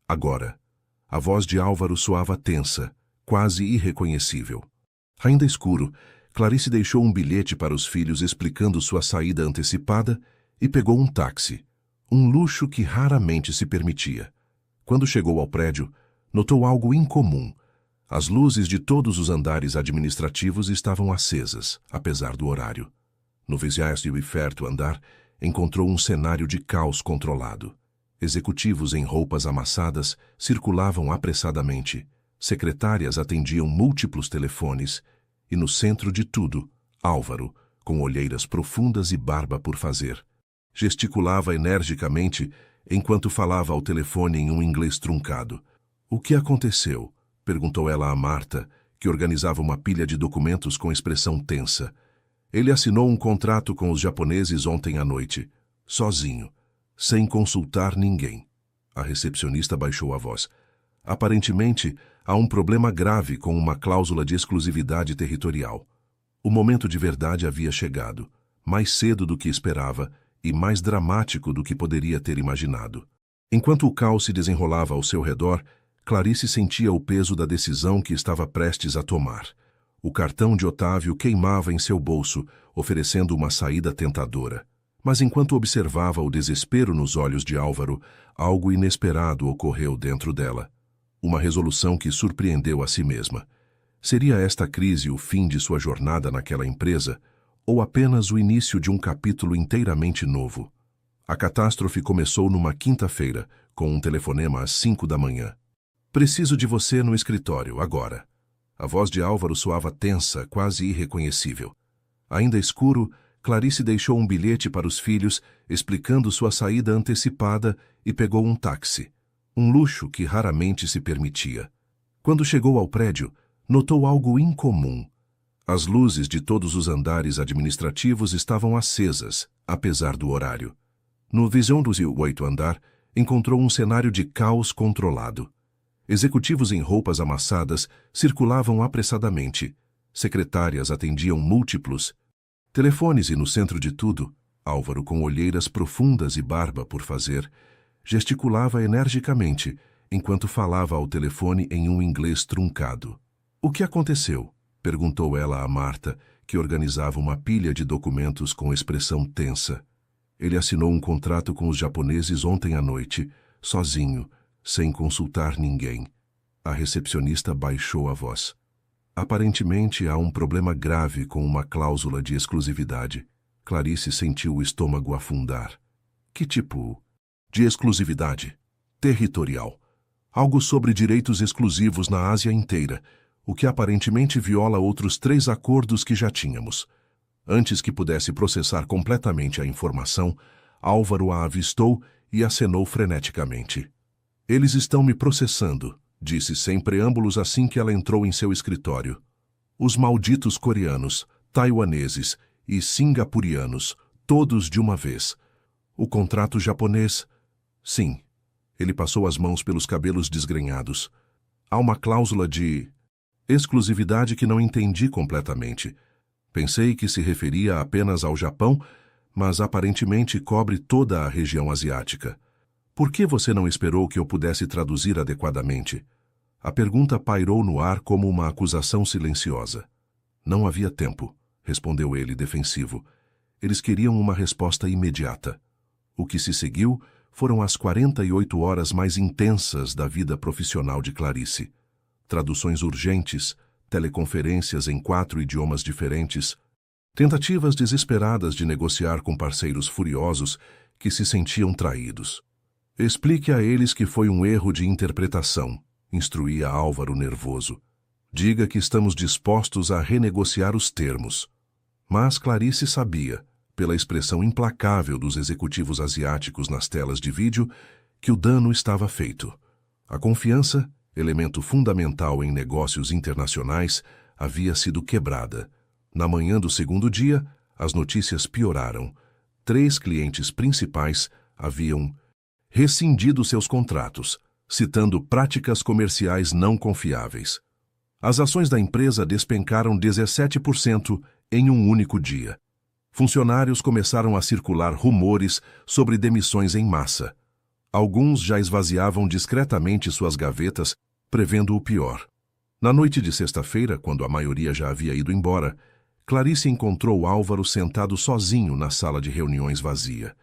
S1: Agora. A voz de Álvaro soava tensa, quase irreconhecível. Ainda escuro, Clarice deixou um bilhete para os filhos explicando sua saída antecipada e pegou um táxi, um luxo que raramente se permitia. Quando chegou ao prédio, notou algo incomum. As luzes de todos os andares administrativos estavam acesas, apesar do horário. No 24º andar, encontrou um cenário de caos controlado. Executivos em roupas amassadas circulavam apressadamente, secretárias atendiam múltiplos telefones, e no centro de tudo, Álvaro, com olheiras profundas e barba por fazer, gesticulava energicamente enquanto falava ao telefone em um inglês truncado. "O que aconteceu?" perguntou ela a Marta, que organizava uma pilha de documentos com expressão tensa. "Ele assinou um contrato com os japoneses ontem à noite, sozinho, sem consultar ninguém." A recepcionista baixou a voz. "Aparentemente, há um problema grave com uma cláusula de exclusividade territorial." O momento de verdade havia chegado, mais cedo do que esperava e mais dramático do que poderia ter imaginado. Enquanto o caos se desenrolava ao seu redor, Clarice sentia o peso da decisão que estava prestes a tomar. O cartão de Otávio queimava em seu bolso, oferecendo uma saída tentadora. Mas enquanto observava o desespero nos olhos de Álvaro, algo inesperado ocorreu dentro dela. Uma resolução que surpreendeu a si mesma. Seria esta crise o fim de sua jornada naquela empresa, ou apenas o início de um capítulo inteiramente novo? A catástrofe começou numa quinta-feira, com um telefonema às 5 da manhã. "Preciso de você no escritório, agora." A voz de Álvaro soava tensa, quase irreconhecível. Ainda escuro, Clarice deixou um bilhete para os filhos, explicando sua saída antecipada, e pegou um táxi, um luxo que raramente se permitia. Quando chegou ao prédio, notou algo incomum. As luzes de todos os andares administrativos estavam acesas, apesar do horário. No 28º andar, encontrou um cenário de caos controlado. Executivos em roupas amassadas circulavam apressadamente. Secretárias atendiam múltiplos telefones e no centro de tudo, Álvaro, com olheiras profundas e barba por fazer, gesticulava energicamente enquanto falava ao telefone em um inglês truncado. "O que aconteceu?" perguntou ela a Marta, que organizava uma pilha de documentos com expressão tensa. "Ele assinou um contrato com os japoneses ontem à noite, sozinho, sem consultar ninguém." A recepcionista baixou a voz. "Aparentemente há um problema grave com uma cláusula de exclusividade." Clarice sentiu o estômago afundar. "Que tipo de exclusividade?" "Territorial. Algo sobre direitos exclusivos na Ásia inteira, o que aparentemente viola outros 3 acordos que já tínhamos." Antes que pudesse processar completamente a informação, Álvaro a avistou e acenou freneticamente. "Eles estão me processando", disse sem preâmbulos assim que ela entrou em seu escritório. "Os malditos coreanos, taiwaneses e singapurianos, todos de uma vez. O contrato japonês?" "Sim." Ele passou as mãos pelos cabelos desgrenhados. "Há uma cláusula de exclusividade que não entendi completamente. Pensei que se referia apenas ao Japão, mas aparentemente cobre toda a região asiática. Por que você não esperou que eu pudesse traduzir adequadamente?" A pergunta pairou no ar como uma acusação silenciosa. "Não havia tempo", respondeu ele defensivo. Eles queriam uma resposta imediata. O que se seguiu foram as 48 horas mais intensas da vida profissional de Clarice. Traduções urgentes, teleconferências em 4 idiomas diferentes, tentativas desesperadas de negociar com parceiros furiosos que se sentiam traídos. "Explique a eles que foi um erro de interpretação", instruía Álvaro nervoso. "Diga que estamos dispostos a renegociar os termos." Mas Clarice sabia, pela expressão implacável dos executivos asiáticos nas telas de vídeo, que o dano estava feito. A confiança, elemento fundamental em negócios internacionais, havia sido quebrada. Na manhã do segundo dia, as notícias pioraram. 3 clientes principais haviam rescindido seus contratos, citando práticas comerciais não confiáveis. As ações da empresa despencaram 17% em um único dia. Funcionários começaram a circular rumores sobre demissões em massa. Alguns já esvaziavam discretamente suas gavetas, prevendo o pior. Na noite de sexta-feira, quando a maioria já havia ido embora, Clarice encontrou Álvaro sentado sozinho na sala de reuniões vazia.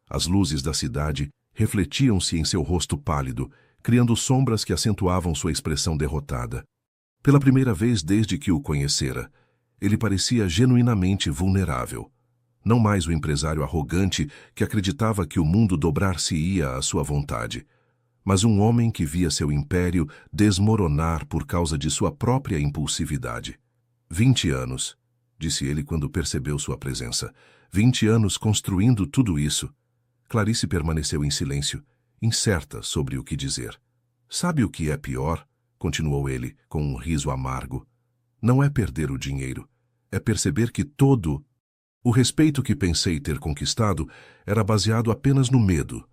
S1: As luzes da cidade refletiam-se em seu rosto pálido, criando sombras que acentuavam sua expressão derrotada. Pela primeira vez desde que o conhecera, ele parecia genuinamente vulnerável. Não mais o empresário arrogante que acreditava que o mundo dobrar-se-ia à sua vontade, mas um homem que via seu império desmoronar por causa de sua própria impulsividade. 20 anos, disse ele quando percebeu sua presença. 20 anos construindo tudo isso. Clarice permaneceu em silêncio, incerta sobre o que dizer. Sabe o que é pior? Continuou ele, com um riso amargo. Não é perder o dinheiro, é perceber que todo o respeito que pensei ter conquistado era baseado apenas no medo.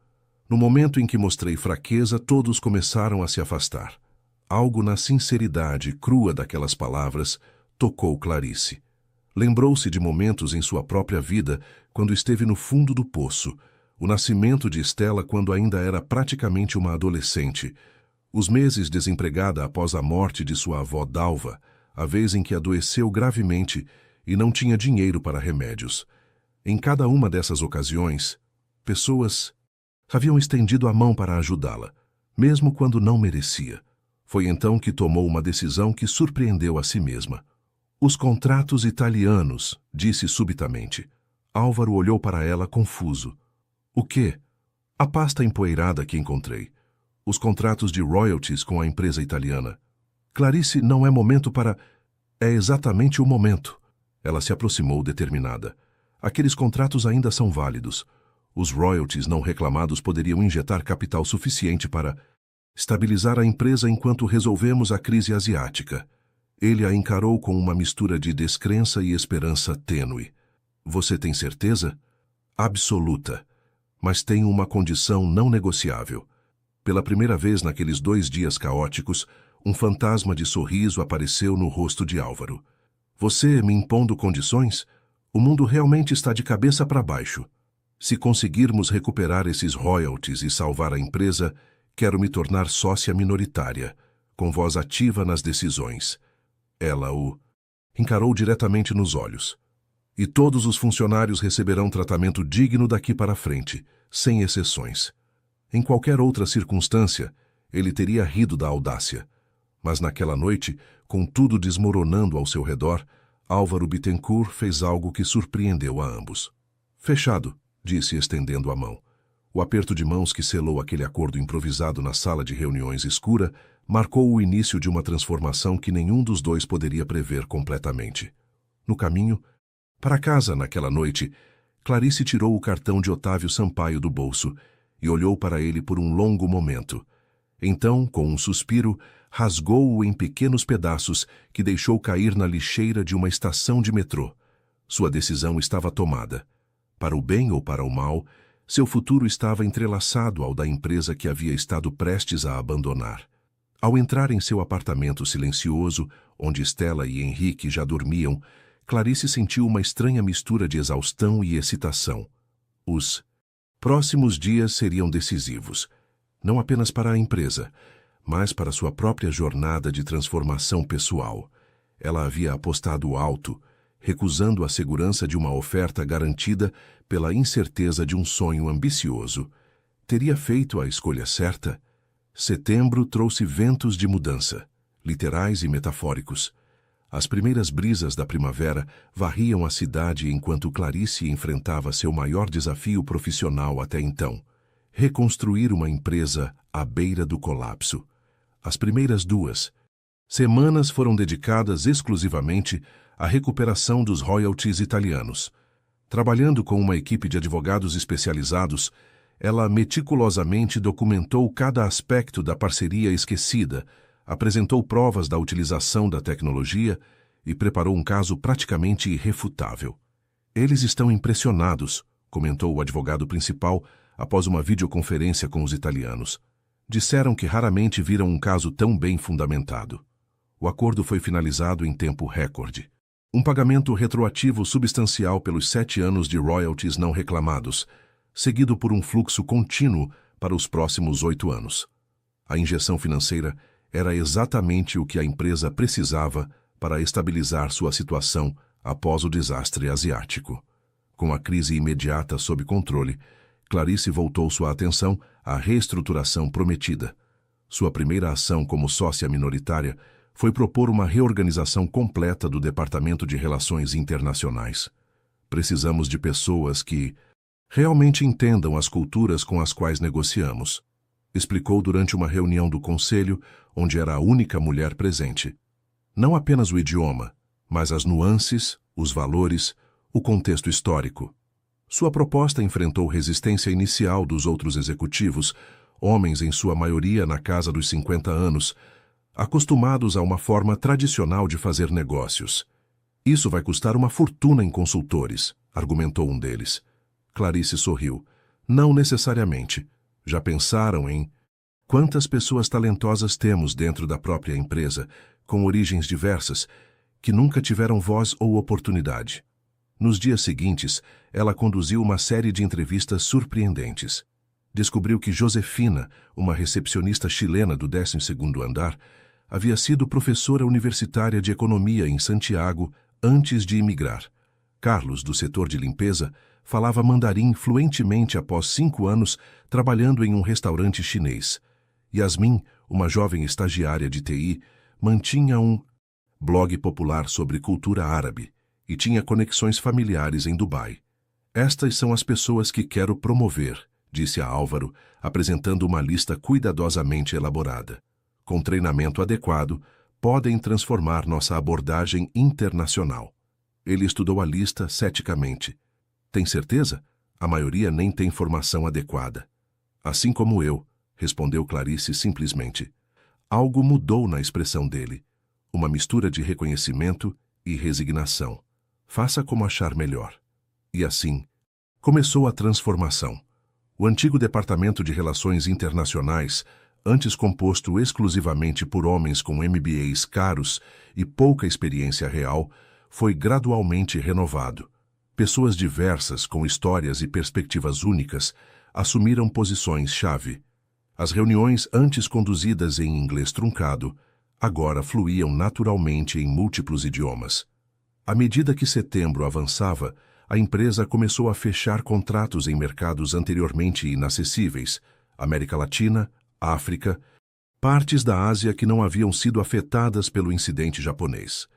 S1: No momento em que mostrei fraqueza, todos começaram a se afastar. Algo na sinceridade crua daquelas palavras tocou Clarice. Lembrou-se de momentos em sua própria vida quando esteve no fundo do poço, o nascimento de Stella quando ainda era praticamente uma adolescente, os meses desempregada após a morte de sua avó Dalva, a vez em que adoeceu gravemente e não tinha dinheiro para remédios. Em cada uma dessas ocasiões, pessoas haviam estendido a mão para ajudá-la, mesmo quando não merecia. Foi então que tomou uma decisão que surpreendeu a si mesma. Os contratos italianos, disse subitamente. Álvaro olhou para ela confuso. O quê? A pasta empoeirada que encontrei. Os contratos de royalties com a empresa italiana. Clarice, não é momento para... É exatamente o momento. Ela se aproximou determinada. Aqueles contratos ainda são válidos. Os royalties não reclamados poderiam injetar capital suficiente para estabilizar a empresa enquanto resolvemos a crise asiática. Ele a encarou com uma mistura de descrença e esperança tênue. Você tem certeza? Absoluta. Mas tenho uma condição não negociável. Pela primeira vez naqueles 2 dias caóticos, um fantasma de sorriso apareceu no rosto de Álvaro. Você me impondo condições? O mundo realmente está de cabeça para baixo. Se conseguirmos recuperar esses royalties e salvar a empresa, quero me tornar sócia minoritária, com voz ativa nas decisões. Ela o encarou diretamente nos olhos. E todos os funcionários receberão tratamento digno daqui para frente, sem exceções. Em qualquer outra circunstância, ele teria rido da audácia. Mas naquela noite, com tudo desmoronando ao seu redor, Álvaro Bittencourt fez algo que surpreendeu a ambos. Fechado, disse estendendo a mão. O aperto de mãos que selou aquele acordo improvisado na sala de reuniões escura marcou o início de uma transformação que nenhum dos dois poderia prever completamente. No caminho, para casa naquela noite, Clarice tirou o cartão de Otávio Sampaio do bolso e olhou para ele por um longo momento. Então, com um suspiro, rasgou-o em pequenos pedaços que deixou cair na lixeira de uma estação de metrô. Sua decisão estava tomada. Para o bem ou para o mal, seu futuro estava entrelaçado ao da empresa que havia estado prestes a abandonar. Ao entrar em seu apartamento silencioso, onde Stella e Henrique já dormiam, Clarice sentiu uma estranha mistura de exaustão e excitação. Os próximos dias seriam decisivos, não apenas para a empresa, mas para sua própria jornada de transformação pessoal. Ela havia apostado alto, recusando a segurança de uma oferta garantida pela incerteza de um sonho ambicioso. Teria feito a escolha certa? Setembro trouxe ventos de mudança, literais e metafóricos. As primeiras brisas da primavera varriam a cidade enquanto Clarice enfrentava seu maior desafio profissional até então: reconstruir uma empresa à beira do colapso. As primeiras 2 semanas foram dedicadas exclusivamente à recuperação dos royalties italianos. Trabalhando com uma equipe de advogados especializados, ela meticulosamente documentou cada aspecto da parceria esquecida, apresentou provas da utilização da tecnologia e preparou um caso praticamente irrefutável. Eles estão impressionados, comentou o advogado principal após uma videoconferência com os italianos. Disseram que raramente viram um caso tão bem fundamentado. O acordo foi finalizado em tempo recorde. Um pagamento retroativo substancial pelos 7 anos de royalties não reclamados, seguido por um fluxo contínuo para os próximos 8 anos. A injeção financeira era exatamente o que a empresa precisava para estabilizar sua situação após o desastre asiático. Com a crise imediata sob controle, Clarice voltou sua atenção à reestruturação prometida. Sua primeira ação como sócia minoritária Foi propor uma reorganização completa do Departamento de Relações Internacionais. Precisamos de pessoas que realmente entendam as culturas com as quais negociamos, explicou durante uma reunião do Conselho, onde era a única mulher presente. Não apenas o idioma, mas as nuances, os valores, o contexto histórico. Sua proposta enfrentou resistência inicial dos outros executivos, homens em sua maioria na casa dos 50 anos, acostumados a uma forma tradicional de fazer negócios. Isso vai custar uma fortuna em consultores, argumentou um deles. Clarice sorriu. Não necessariamente. Já pensaram em quantas pessoas talentosas temos dentro da própria empresa, com origens diversas, que nunca tiveram voz ou oportunidade? Nos dias seguintes, ela conduziu uma série de entrevistas surpreendentes. Descobriu que Josefina, uma recepcionista chilena do 12º andar, havia sido professora universitária de economia em Santiago antes de imigrar. Carlos, do setor de limpeza, falava mandarim fluentemente após 5 anos trabalhando em um restaurante chinês. Yasmin, uma jovem estagiária de TI, mantinha um blog popular sobre cultura árabe e tinha conexões familiares em Dubai. Estas são as pessoas que quero promover, disse a Álvaro, apresentando uma lista cuidadosamente elaborada. Com treinamento adequado, podem transformar nossa abordagem internacional. Ele estudou a lista ceticamente. Tem certeza? A maioria nem tem formação adequada. Assim como eu, respondeu Clarice simplesmente. Algo mudou na expressão dele. Uma mistura de reconhecimento e resignação. Faça como achar melhor. E assim, começou a transformação. O antigo Departamento de Relações Internacionais, antes composto exclusivamente por homens com MBAs caros e pouca experiência real, foi gradualmente renovado. Pessoas diversas, com histórias e perspectivas únicas, assumiram posições-chave. As reuniões antes conduzidas em inglês truncado, agora fluíam naturalmente em múltiplos idiomas. À medida que setembro avançava, a empresa começou a fechar contratos em mercados anteriormente inacessíveis, América Latina, África, partes da Ásia que não haviam sido afetadas pelo incidente japonês.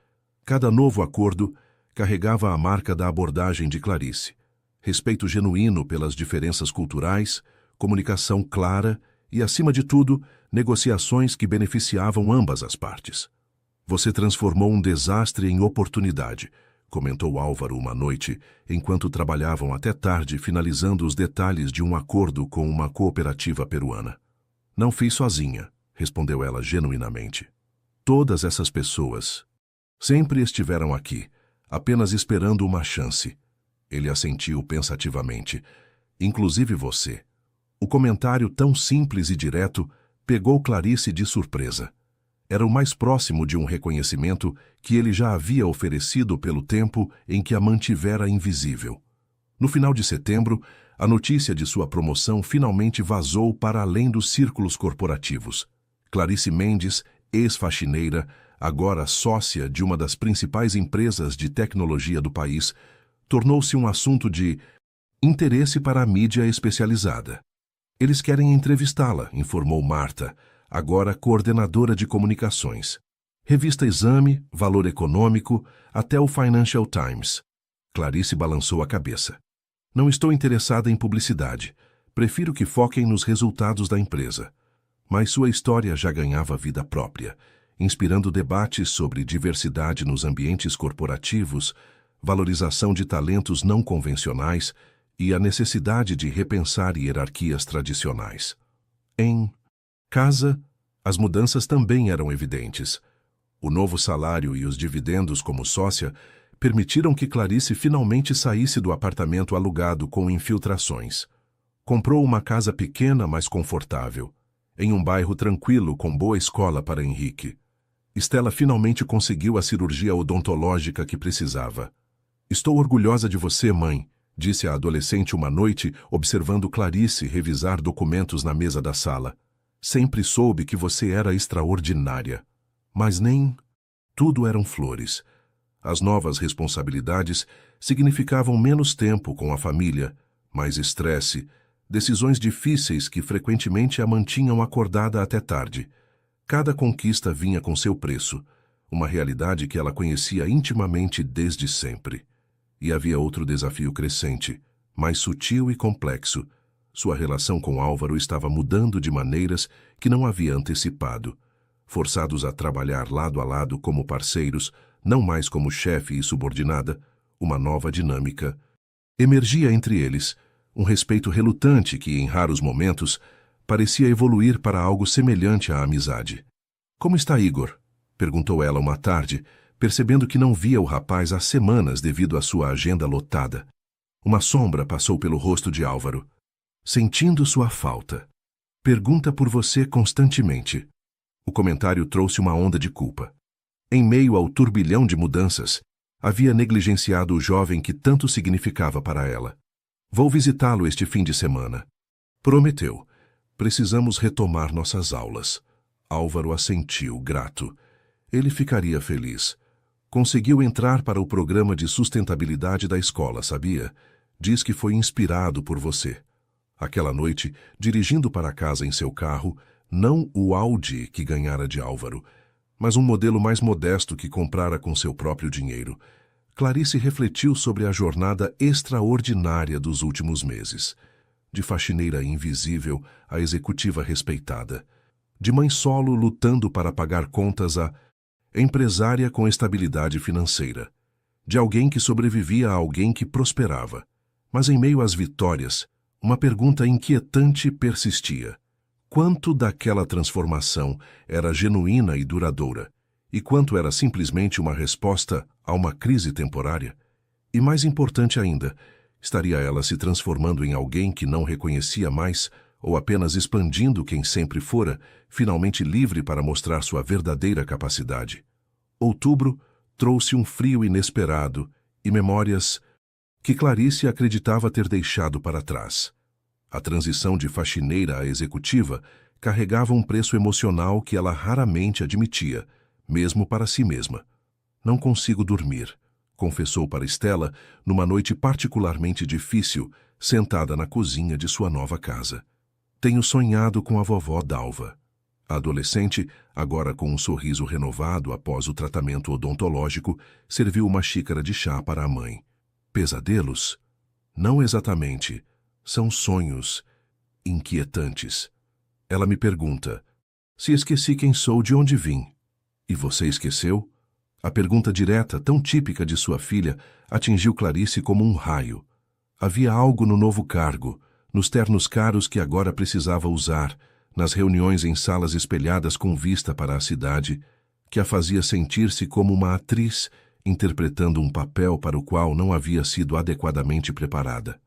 S1: Cada novo acordo carregava a marca da abordagem de Clarice: respeito genuíno pelas diferenças culturais, comunicação clara e, acima de tudo, negociações que beneficiavam ambas as partes. Você transformou um desastre em oportunidade, comentou Álvaro uma noite, enquanto trabalhavam até tarde finalizando os detalhes de um acordo com uma cooperativa peruana. Não fiz sozinha, respondeu ela genuinamente. Todas essas pessoas sempre estiveram aqui, apenas esperando uma chance. Ele assentiu pensativamente. Inclusive você. O comentário tão simples e direto pegou Clarice de surpresa. Era o mais próximo de um reconhecimento que ele já havia oferecido pelo tempo em que a mantivera invisível. No final de setembro, a notícia de sua promoção finalmente vazou para além dos círculos corporativos. Clarice Mendes, ex-faxineira, agora sócia de uma das principais empresas de tecnologia do país, tornou-se um assunto de interesse para a mídia especializada. Eles querem entrevistá-la, informou Marta, agora coordenadora de comunicações. Revista Exame, Valor Econômico, até o Financial Times. Clarice balançou a cabeça. Não estou interessada em publicidade. Prefiro que foquem nos resultados da empresa. Mas sua história já ganhava vida própria, inspirando debates sobre diversidade nos ambientes corporativos, valorização de talentos não convencionais e a necessidade de repensar hierarquias tradicionais. Em casa, as mudanças também eram evidentes. O novo salário e os dividendos como sócia permitiram que Clarice finalmente saísse do apartamento alugado com infiltrações. Comprou uma casa pequena, mas confortável, em um bairro tranquilo com boa escola para Henrique. Estela finalmente conseguiu a cirurgia odontológica que precisava. Estou orgulhosa de você, mãe, disse a adolescente uma noite, observando Clarice revisar documentos na mesa da sala. Sempre soube que você era extraordinária. Mas nem tudo eram flores. As novas responsabilidades significavam menos tempo com a família, mais estresse, decisões difíceis que frequentemente a mantinham acordada até tarde. Cada conquista vinha com seu preço, uma realidade que ela conhecia intimamente desde sempre. E havia outro desafio crescente, mais sutil e complexo. Sua relação com Álvaro estava mudando de maneiras que não havia antecipado. Forçados a trabalhar lado a lado como parceiros, não mais como chefe e subordinada, uma nova dinâmica emergia entre eles, um respeito relutante que, em raros momentos, parecia evoluir para algo semelhante à amizade. "Como está Igor?" perguntou ela uma tarde, percebendo que não via o rapaz há semanas devido à sua agenda lotada. Uma sombra passou pelo rosto de Álvaro. "Sentindo sua falta. Pergunta por você constantemente." O comentário trouxe uma onda de culpa. Em meio ao turbilhão de mudanças, havia negligenciado o jovem que tanto significava para ela. "Vou visitá-lo este fim de semana." Prometeu. "Precisamos retomar nossas aulas." Álvaro assentiu, grato. Ele ficaria feliz. Conseguiu entrar para o programa de sustentabilidade da escola, sabia? Diz que foi inspirado por você. Aquela noite, dirigindo para casa em seu carro, não o Audi que ganhara de Álvaro, mas um modelo mais modesto que comprara com seu próprio dinheiro, Clarice refletiu sobre a jornada extraordinária dos últimos meses. De faxineira invisível a executiva respeitada. De mãe solo lutando para pagar contas a empresária com estabilidade financeira. De alguém que sobrevivia a alguém que prosperava. Mas em meio às vitórias, uma pergunta inquietante persistia. Quanto daquela transformação era genuína e duradoura? E quanto era simplesmente uma resposta a uma crise temporária? E mais importante ainda, estaria ela se transformando em alguém que não reconhecia mais, ou apenas expandindo quem sempre fora, finalmente livre para mostrar sua verdadeira capacidade? Outubro trouxe um frio inesperado e memórias que Clarice acreditava ter deixado para trás. A transição de faxineira a executiva carregava um preço emocional que ela raramente admitia, mesmo para si mesma. "Não consigo dormir", confessou para Stella numa noite particularmente difícil, sentada na cozinha de sua nova casa. "Tenho sonhado com a vovó Dalva." A adolescente, agora com um sorriso renovado após o tratamento odontológico, serviu uma xícara de chá para a mãe. "Pesadelos?" "Não exatamente. São sonhos inquietantes." Ela me pergunta: "Se esqueci quem sou, de onde vim?" "E você esqueceu?" A pergunta direta, tão típica de sua filha, atingiu Clarice como um raio. Havia algo no novo cargo, nos ternos caros que agora precisava usar, nas reuniões em salas espelhadas com vista para a cidade, que a fazia sentir-se como uma atriz interpretando um papel para o qual não havia sido adequadamente preparada.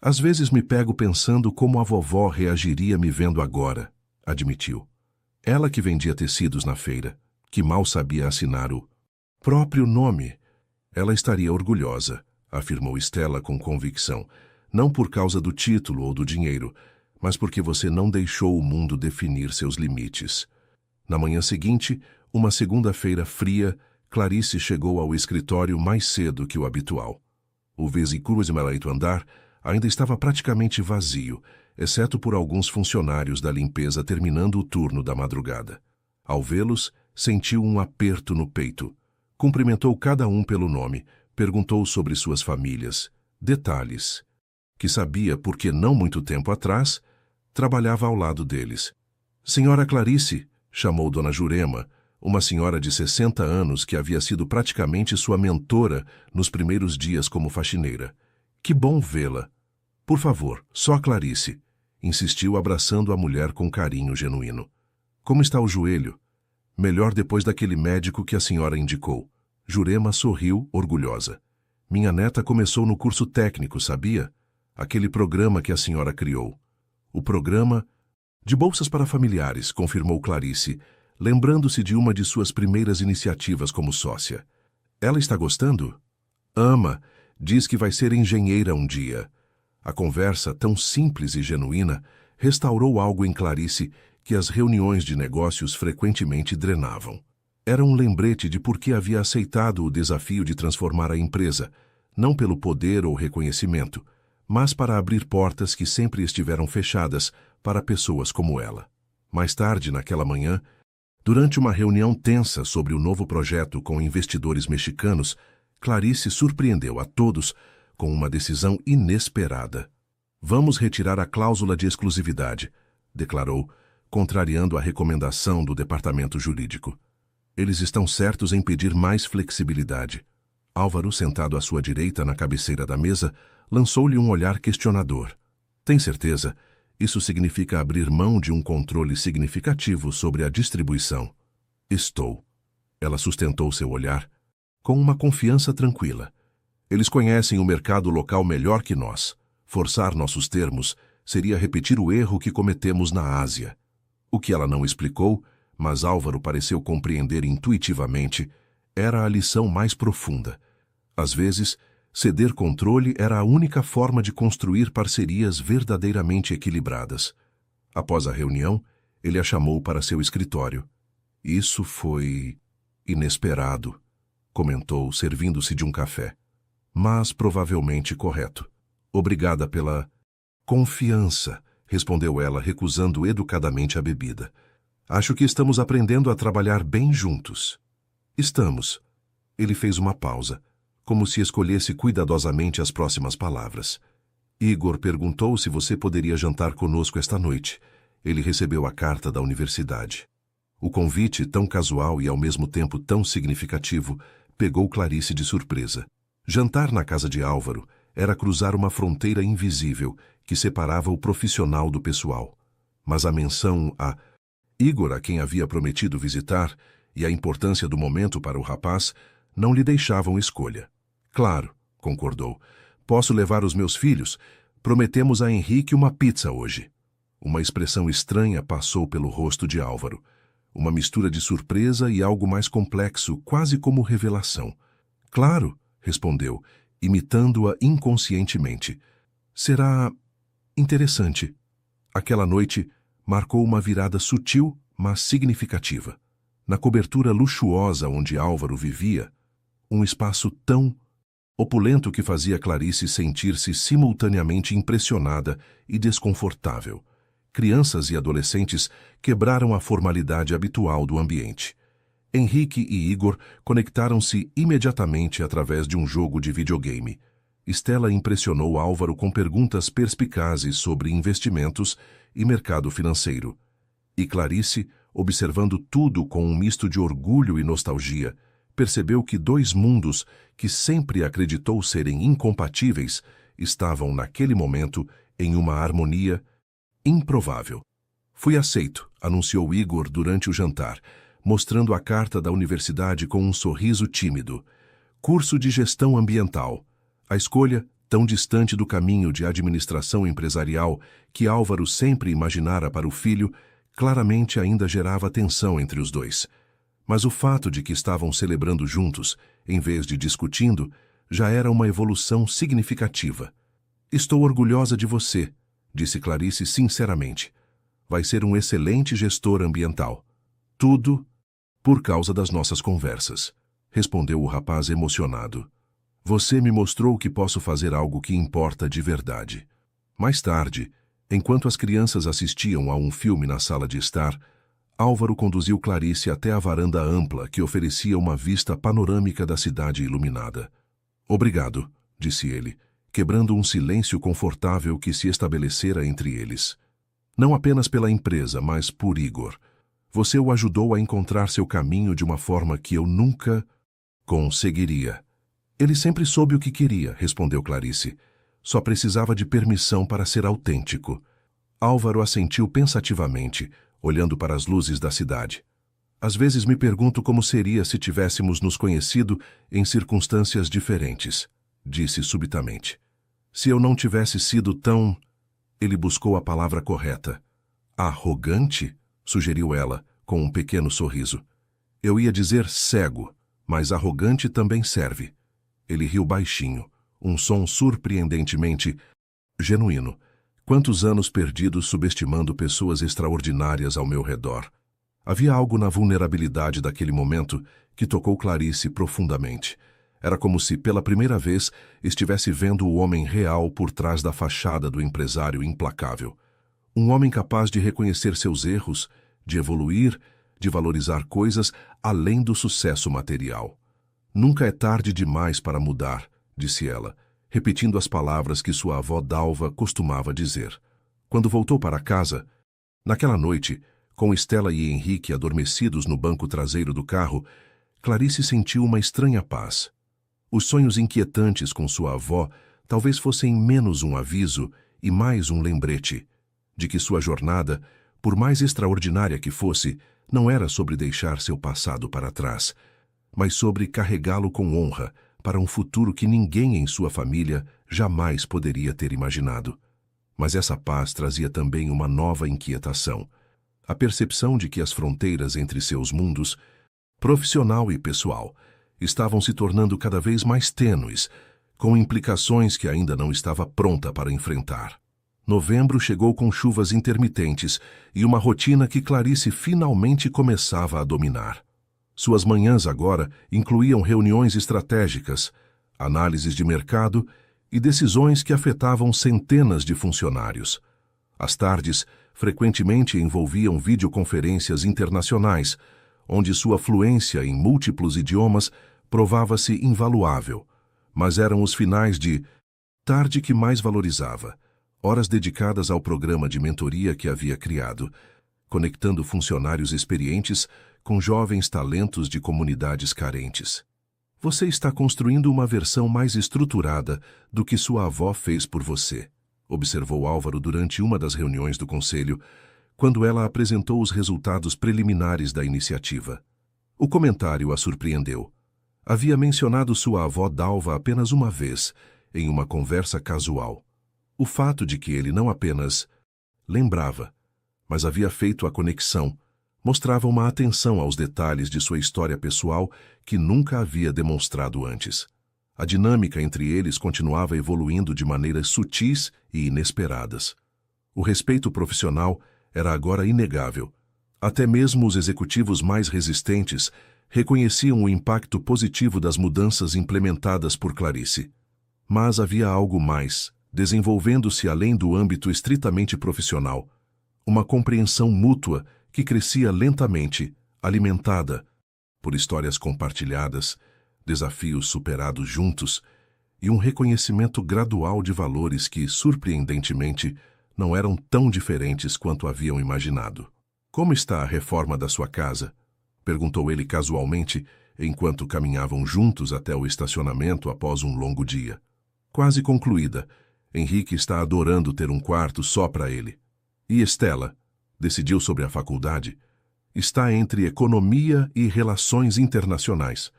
S1: "Às vezes me pego pensando como a vovó reagiria me vendo agora", admitiu. Ela que vendia tecidos na feira, que mal sabia assinar o próprio nome. "Ela estaria orgulhosa", afirmou Stella com convicção, "não por causa do título ou do dinheiro, mas porque você não deixou o mundo definir seus limites." Na manhã seguinte, uma segunda-feira fria, Clarice chegou ao escritório mais cedo que o habitual. O vigésimo andar ainda estava praticamente vazio, exceto por alguns funcionários da limpeza terminando o turno da madrugada. Ao vê-los, sentiu um aperto no peito. Cumprimentou cada um pelo nome, perguntou sobre suas famílias, detalhes, que sabia porque não muito tempo atrás trabalhava ao lado deles. "Senhora Clarice", chamou Dona Jurema, uma senhora de 60 anos que havia sido praticamente sua mentora nos primeiros dias como faxineira. "Que bom vê-la." "Por favor, só Clarice", insistiu abraçando a mulher com carinho genuíno. "Como está o joelho?" "Melhor depois daquele médico que a senhora indicou." Jurema sorriu, orgulhosa. "Minha neta começou no curso técnico, sabia? Aquele programa que a senhora criou." "O programa de bolsas para familiares", confirmou Clarice, lembrando-se de uma de suas primeiras iniciativas como sócia. "Ela está gostando?" "Ama. Diz que vai ser engenheira um dia." A conversa, tão simples e genuína, restaurou algo em Clarice que as reuniões de negócios frequentemente drenavam. Era um lembrete de por que havia aceitado o desafio de transformar a empresa, não pelo poder ou reconhecimento, mas para abrir portas que sempre estiveram fechadas para pessoas como ela. Mais tarde, naquela manhã, Durante uma reunião tensa sobre o novo projeto com investidores mexicanos, Clarice surpreendeu a todos com uma decisão inesperada. Vamos retirar a cláusula de exclusividade, declarou, contrariando a recomendação do departamento jurídico. Eles estão certos em pedir mais flexibilidade. Álvaro, sentado à sua direita na cabeceira da mesa, lançou-lhe um olhar questionador. Tem certeza? Isso significa abrir mão de um controle significativo sobre a distribuição. Estou. Ela sustentou seu olhar com uma confiança tranquila. Eles conhecem o mercado local melhor que nós. Forçar nossos termos seria repetir o erro que cometemos na Ásia. O que ela não explicou, mas Álvaro pareceu compreender intuitivamente, era a lição mais profunda. Às vezes, ceder controle era a única forma de construir parcerias verdadeiramente equilibradas. Após a reunião, ele a chamou para seu escritório. Isso foi inesperado, comentou, servindo-se de um café. Mas provavelmente correto. Obrigada pela confiança, respondeu ela, recusando educadamente a bebida. Acho que estamos aprendendo a trabalhar bem juntos. Estamos. Ele fez uma pausa, como se escolhesse cuidadosamente as próximas palavras. Igor perguntou se você poderia jantar conosco esta noite. Ele recebeu a carta da universidade. O convite, tão casual e ao mesmo tempo tão significativo, pegou Clarice de surpresa. Jantar na casa de Álvaro era cruzar uma fronteira invisível que separava o profissional do pessoal. Mas a menção a Igor, a quem havia prometido visitar, e a importância do momento para o rapaz, não lhe deixavam escolha. Claro, concordou. Posso levar os meus filhos? Prometemos a Henrique uma pizza hoje. Uma expressão estranha passou pelo rosto de Álvaro. Uma mistura de surpresa e algo mais complexo, quase como revelação. Claro, respondeu, imitando-a inconscientemente. Será interessante. Aquela noite marcou uma virada sutil, mas significativa. Na cobertura luxuosa onde Álvaro vivia, um espaço tão opulento que fazia Clarice sentir-se simultaneamente impressionada e desconfortável. Crianças e adolescentes quebraram a formalidade habitual do ambiente. Henrique e Igor conectaram-se imediatamente através de um jogo de videogame. Stella impressionou Álvaro com perguntas perspicazes sobre investimentos e mercado financeiro. E Clarice, observando tudo com um misto de orgulho e nostalgia, percebeu que dois mundos que sempre acreditou serem incompatíveis estavam naquele momento em uma harmonia improvável. Fui aceito, anunciou Igor durante o jantar, mostrando a carta da universidade com um sorriso tímido. Curso de gestão ambiental. A escolha, tão distante do caminho de administração empresarial que Álvaro sempre imaginara para o filho, claramente ainda gerava tensão entre os dois. Mas o fato de que estavam celebrando juntos, em vez de discutindo, já era uma evolução significativa. Estou orgulhosa de você, disse Clarice sinceramente. Vai ser um excelente gestor ambiental. Tudo por causa das nossas conversas, respondeu o rapaz emocionado. Você me mostrou que posso fazer algo que importa de verdade. Mais tarde, enquanto as crianças assistiam a um filme na sala de estar, Álvaro conduziu Clarice até a varanda ampla que oferecia uma vista panorâmica da cidade iluminada. Obrigado, disse ele, quebrando um silêncio confortável que se estabelecera entre eles. Não apenas pela empresa, mas por Igor. Você o ajudou a encontrar seu caminho de uma forma que eu nunca conseguiria. Ele sempre soube o que queria, respondeu Clarice. Só precisava de permissão para ser autêntico. Álvaro assentiu pensativamente, olhando para as luzes da cidade. Às vezes me pergunto como seria se tivéssemos nos conhecido em circunstâncias diferentes, disse subitamente. Se eu não tivesse sido tão... Ele buscou a palavra correta. Arrogante? Sugeriu ela, com um pequeno sorriso. Eu ia dizer cego, mas arrogante também serve. Ele riu baixinho, um som surpreendentemente genuíno. Quantos anos perdidos subestimando pessoas extraordinárias ao meu redor. Havia algo na vulnerabilidade daquele momento que tocou Clarice profundamente. Era como se, pela primeira vez, estivesse vendo o homem real por trás da fachada do empresário implacável. Um homem capaz de reconhecer seus erros, de evoluir, de valorizar coisas além do sucesso material. Nunca é tarde demais para mudar, disse ela, repetindo as palavras que sua avó Dalva costumava dizer. Quando voltou para casa, naquela noite, com Estela e Henrique adormecidos no banco traseiro do carro, Clarice sentiu uma estranha paz. Os sonhos inquietantes com sua avó talvez fossem menos um aviso e mais um lembrete de que sua jornada, por mais extraordinária que fosse, não era sobre deixar seu passado para trás, mas sobre carregá-lo com honra para um futuro que ninguém em sua família jamais poderia ter imaginado. Mas essa paz trazia também uma nova inquietação, a percepção de que as fronteiras entre seus mundos, profissional e pessoal, estavam se tornando cada vez mais tênues, com implicações que ainda não estava pronta para enfrentar. Novembro chegou com chuvas intermitentes e uma rotina que Clarice finalmente começava a dominar. Suas manhãs agora incluíam reuniões estratégicas, análises de mercado e decisões que afetavam centenas de funcionários. As tardes frequentemente envolviam videoconferências internacionais, onde sua fluência em múltiplos idiomas provava-se invaluável, mas eram os finais de tarde que mais valorizava, horas dedicadas ao programa de mentoria que havia criado, conectando funcionários experientes com jovens talentos de comunidades carentes. Você está construindo uma versão mais estruturada do que sua avó fez por você, observou Álvaro durante uma das reuniões do conselho, quando ela apresentou os resultados preliminares da iniciativa. O comentário a surpreendeu. Havia mencionado sua avó Dalva apenas uma vez, em uma conversa casual. O fato de que ele não apenas lembrava, mas havia feito a conexão, mostrava uma atenção aos detalhes de sua história pessoal que nunca havia demonstrado antes. A dinâmica entre eles continuava evoluindo de maneiras sutis e inesperadas. O respeito profissional era agora inegável. Até mesmo os executivos mais resistentes reconheciam o impacto positivo das mudanças implementadas por Clarice. Mas havia algo mais, desenvolvendo-se além do âmbito estritamente profissional. Uma compreensão mútua que crescia lentamente, alimentada por histórias compartilhadas, desafios superados juntos e um reconhecimento gradual de valores que, surpreendentemente, não eram tão diferentes quanto haviam imaginado. Como está a reforma da sua casa? Perguntou ele casualmente, enquanto caminhavam juntos até o estacionamento após um longo dia. Quase concluída. Henrique está adorando ter um quarto só para ele. E Estela? Decidiu sobre a faculdade. Está entre economia e relações internacionais.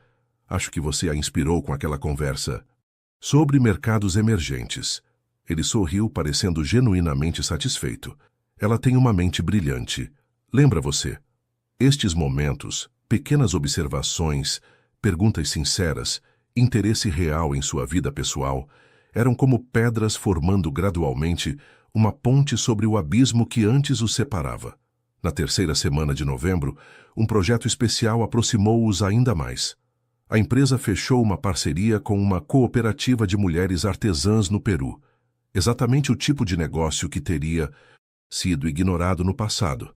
S1: Acho que você a inspirou com aquela conversa sobre mercados emergentes. Ele sorriu, parecendo genuinamente satisfeito. Ela tem uma mente brilhante. Lembra você? Estes momentos, pequenas observações, perguntas sinceras, interesse real em sua vida pessoal, eram como pedras formando gradualmente uma ponte sobre o abismo que antes os separava. Na terceira semana de novembro, um projeto especial aproximou-os ainda mais. A empresa fechou uma parceria com uma cooperativa de mulheres artesãs no Peru, exatamente o tipo de negócio que teria sido ignorado no passado,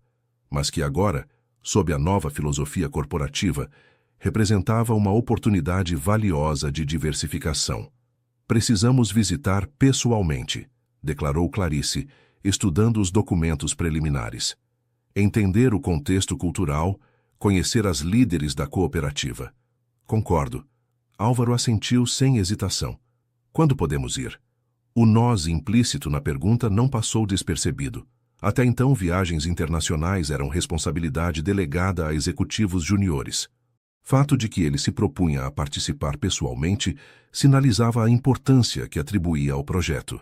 S1: mas que agora, sob a nova filosofia corporativa, representava uma oportunidade valiosa de diversificação. Precisamos visitar pessoalmente, declarou Clarice, estudando os documentos preliminares. Entender o contexto cultural, conhecer as líderes da cooperativa. Concordo. Álvaro assentiu sem hesitação. Quando podemos ir? O nós implícito na pergunta não passou despercebido. Até então, viagens internacionais eram responsabilidade delegada a executivos juniores. Fato de que ele se propunha a participar pessoalmente sinalizava a importância que atribuía ao projeto,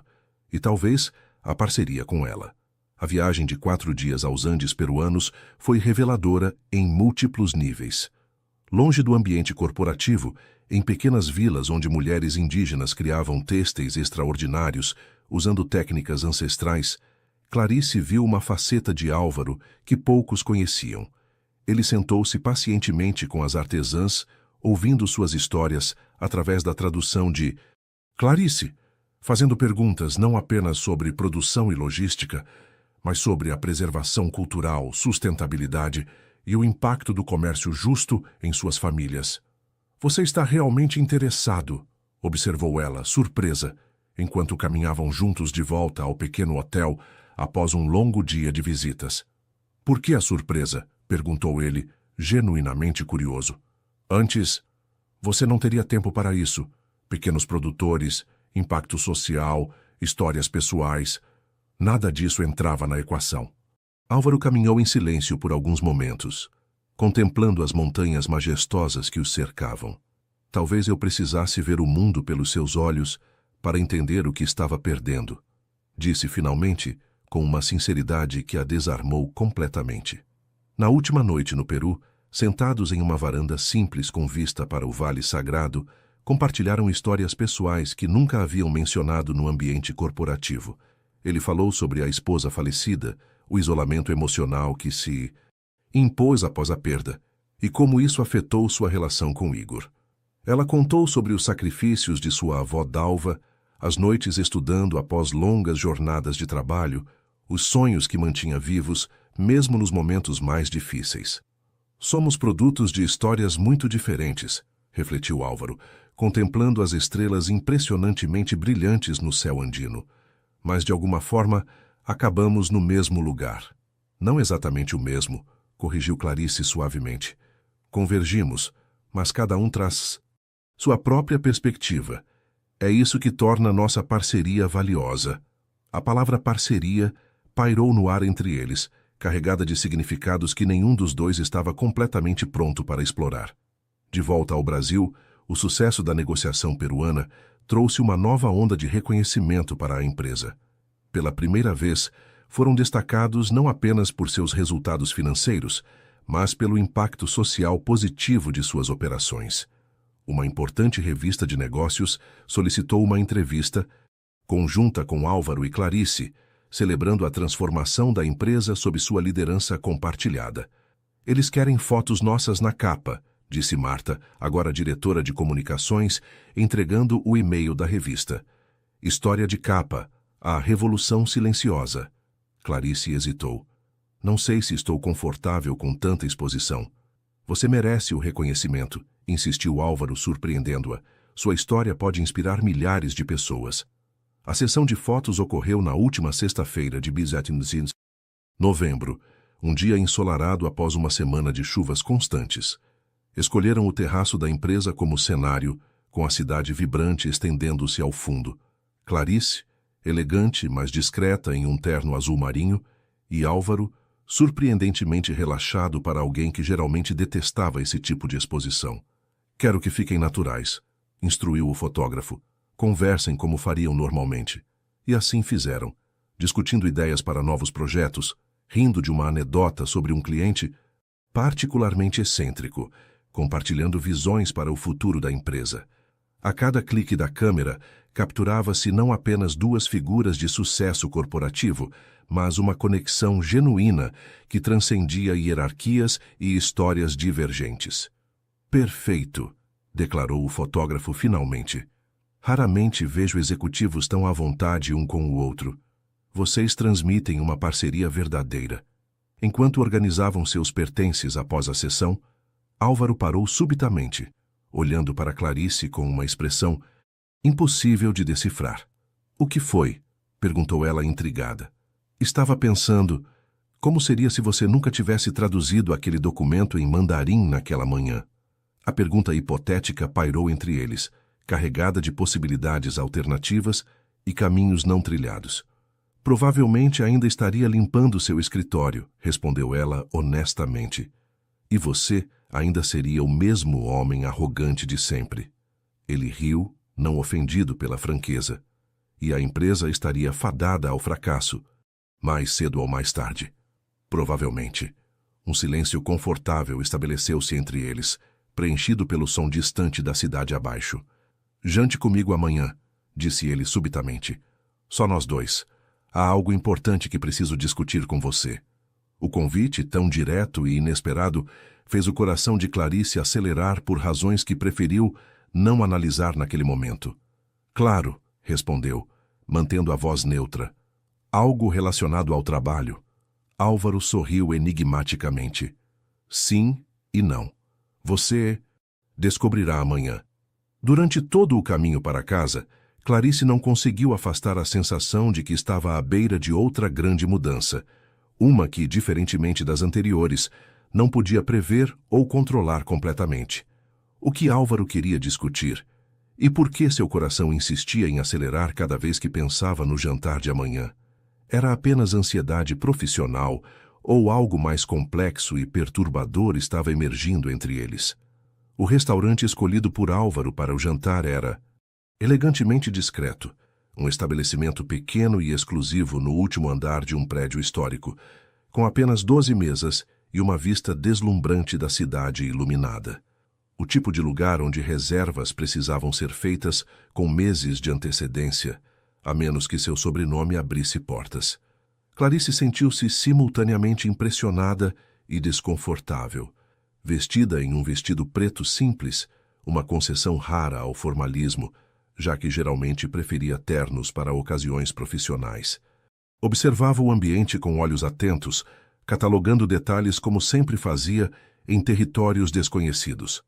S1: e talvez a parceria com ela. A viagem de 4 dias aos Andes peruanos foi reveladora em múltiplos níveis. Longe do ambiente corporativo, em pequenas vilas onde mulheres indígenas criavam têxteis extraordinários, usando técnicas ancestrais, Clarice viu uma faceta de Álvaro que poucos conheciam. Ele sentou-se pacientemente com as artesãs, ouvindo suas histórias através da tradução de Clarice, fazendo perguntas não apenas sobre produção e logística, mas sobre a preservação cultural, sustentabilidade e o impacto do comércio justo em suas famílias. Você está realmente interessado, observou ela, surpresa, enquanto caminhavam juntos de volta ao pequeno hotel após um longo dia de visitas. Por que a surpresa? Perguntou ele, genuinamente curioso. Antes, você não teria tempo para isso. Pequenos produtores, impacto social, histórias pessoais. Nada disso entrava na equação. Álvaro caminhou em silêncio por alguns momentos, contemplando as montanhas majestosas que os cercavam. Talvez eu precisasse ver o mundo pelos seus olhos para entender o que estava perdendo, disse finalmente, com uma sinceridade que a desarmou completamente. Na última noite no Peru, sentados em uma varanda simples com vista para o Vale Sagrado, compartilharam histórias pessoais que nunca haviam mencionado no ambiente corporativo. Ele falou sobre a esposa falecida, o isolamento emocional que se impôs após a perda, e como isso afetou sua relação com Igor. Ela contou sobre os sacrifícios de sua avó Dalva, as noites estudando após longas jornadas de trabalho, os sonhos que mantinha vivos, mesmo nos momentos mais difíceis. Somos produtos de histórias muito diferentes, refletiu Álvaro, contemplando as estrelas impressionantemente brilhantes no céu andino. Mas, de alguma forma, acabamos no mesmo lugar. Não exatamente o mesmo, corrigiu Clarice suavemente. Convergimos, mas cada um traz sua própria perspectiva. É isso que torna nossa parceria valiosa. A palavra parceria pairou no ar entre eles, carregada de significados que nenhum dos dois estava completamente pronto para explorar. De volta ao Brasil, o sucesso da negociação peruana trouxe uma nova onda de reconhecimento para a empresa. Pela primeira vez, foram destacados não apenas por seus resultados financeiros, mas pelo impacto social positivo de suas operações. Uma importante revista de negócios solicitou uma entrevista, conjunta com Álvaro e Clarice, celebrando a transformação da empresa sob sua liderança compartilhada. Eles querem fotos nossas na capa, disse Marta, agora diretora de comunicações, entregando o e-mail da revista. História de capa, a Revolução Silenciosa. Clarice hesitou. Não sei se estou confortável com tanta exposição. Você merece o reconhecimento, insistiu Álvaro, surpreendendo-a. Sua história pode inspirar milhares de pessoas. A sessão de fotos ocorreu na última sexta-feira de novembro, um dia ensolarado após uma semana de chuvas constantes. Escolheram o terraço da empresa como cenário, com a cidade vibrante estendendo-se ao fundo. Clarice, elegante, mas discreta em um terno azul marinho, e Álvaro, surpreendentemente relaxado para alguém que geralmente detestava esse tipo de exposição. Quero que fiquem naturais, instruiu o fotógrafo. Conversem como fariam normalmente. E assim fizeram, discutindo ideias para novos projetos, rindo de uma anedota sobre um cliente particularmente excêntrico, compartilhando visões para o futuro da empresa. A cada clique da câmera, capturava-se não apenas duas figuras de sucesso corporativo, mas uma conexão genuína que transcendia hierarquias e histórias divergentes. Perfeito, declarou o fotógrafo finalmente. Raramente vejo executivos tão à vontade um com o outro. Vocês transmitem uma parceria verdadeira. Enquanto organizavam seus pertences após a sessão, Álvaro parou subitamente, olhando para Clarice com uma expressão impossível de decifrar. O que foi? Perguntou ela intrigada. Estava pensando, como seria se você nunca tivesse traduzido aquele documento em mandarim naquela manhã? A pergunta hipotética pairou entre eles, carregada de possibilidades alternativas e caminhos não trilhados. Provavelmente ainda estaria limpando seu escritório, respondeu ela honestamente. E você ainda seria o mesmo homem arrogante de sempre. Ele riu, não ofendido pela franqueza. E a empresa estaria fadada ao fracasso, mais cedo ou mais tarde. Provavelmente. Um silêncio confortável estabeleceu-se entre eles, preenchido pelo som distante da cidade abaixo. Jante comigo amanhã, disse ele subitamente. Só nós dois. Há algo importante que preciso discutir com você. O convite, tão direto e inesperado, fez o coração de Clarice acelerar por razões que preferiu não analisar naquele momento. Claro, respondeu, mantendo a voz neutra. Algo relacionado ao trabalho. Álvaro sorriu enigmaticamente. Sim e não. Você descobrirá amanhã. Durante todo o caminho para casa, Clarice não conseguiu afastar a sensação de que estava à beira de outra grande mudança, uma que, diferentemente das anteriores, não podia prever ou controlar completamente. O que Álvaro queria discutir? E por que seu coração insistia em acelerar cada vez que pensava no jantar de amanhã? Era apenas ansiedade profissional ou algo mais complexo e perturbador estava emergindo entre eles? O restaurante escolhido por Álvaro para o jantar era elegantemente discreto, um estabelecimento pequeno e exclusivo no último andar de um prédio histórico, com apenas 12 mesas e uma vista deslumbrante da cidade iluminada. O tipo de lugar onde reservas precisavam ser feitas com meses de antecedência, a menos que seu sobrenome abrisse portas. Clarice sentiu-se simultaneamente impressionada e desconfortável. Vestida em um vestido preto simples, uma concessão rara ao formalismo, já que geralmente preferia ternos para ocasiões profissionais. Observava o ambiente com olhos atentos, catalogando detalhes como sempre fazia em territórios desconhecidos.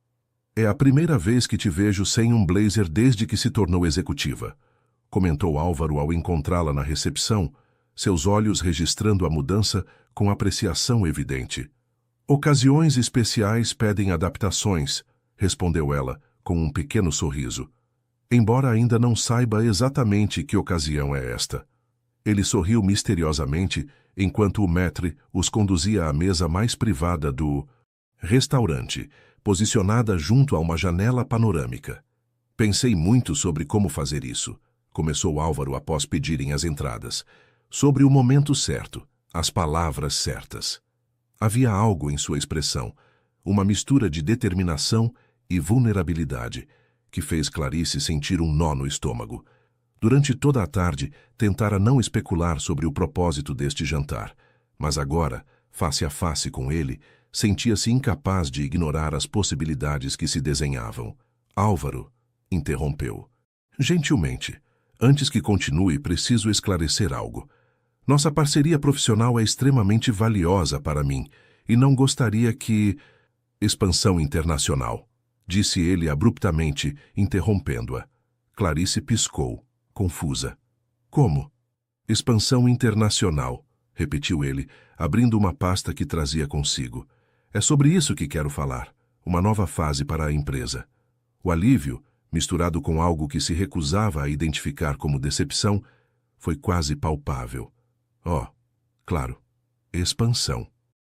S1: É a primeira vez que te vejo sem um blazer desde que se tornou executiva, comentou Álvaro ao encontrá-la na recepção, seus olhos registrando a mudança com apreciação evidente. Ocasiões especiais pedem adaptações, respondeu ela, com um pequeno sorriso. Embora ainda não saiba exatamente que ocasião é esta. Ele sorriu misteriosamente enquanto o maître os conduzia à mesa mais privada do restaurante, posicionada junto a uma janela panorâmica. Pensei muito sobre como fazer isso, começou Álvaro após pedirem as entradas. Sobre o momento certo, as palavras certas. Havia algo em sua expressão, uma mistura de determinação e vulnerabilidade, que fez Clarice sentir um nó no estômago. Durante toda a tarde, tentara não especular sobre o propósito deste jantar, mas agora, face a face com ele, sentia-se incapaz de ignorar as possibilidades que se desenhavam. Álvaro interrompeu. Gentilmente, antes que continue, preciso esclarecer algo. Nossa parceria profissional é extremamente valiosa para mim e não gostaria que... Expansão internacional, disse ele abruptamente, interrompendo-a. Clarice piscou, confusa. Como? Expansão internacional, repetiu ele, abrindo uma pasta que trazia consigo. É sobre isso que quero falar, uma nova fase para a empresa. O alívio, misturado com algo que se recusava a identificar como decepção, foi quase palpável. Oh, claro, expansão.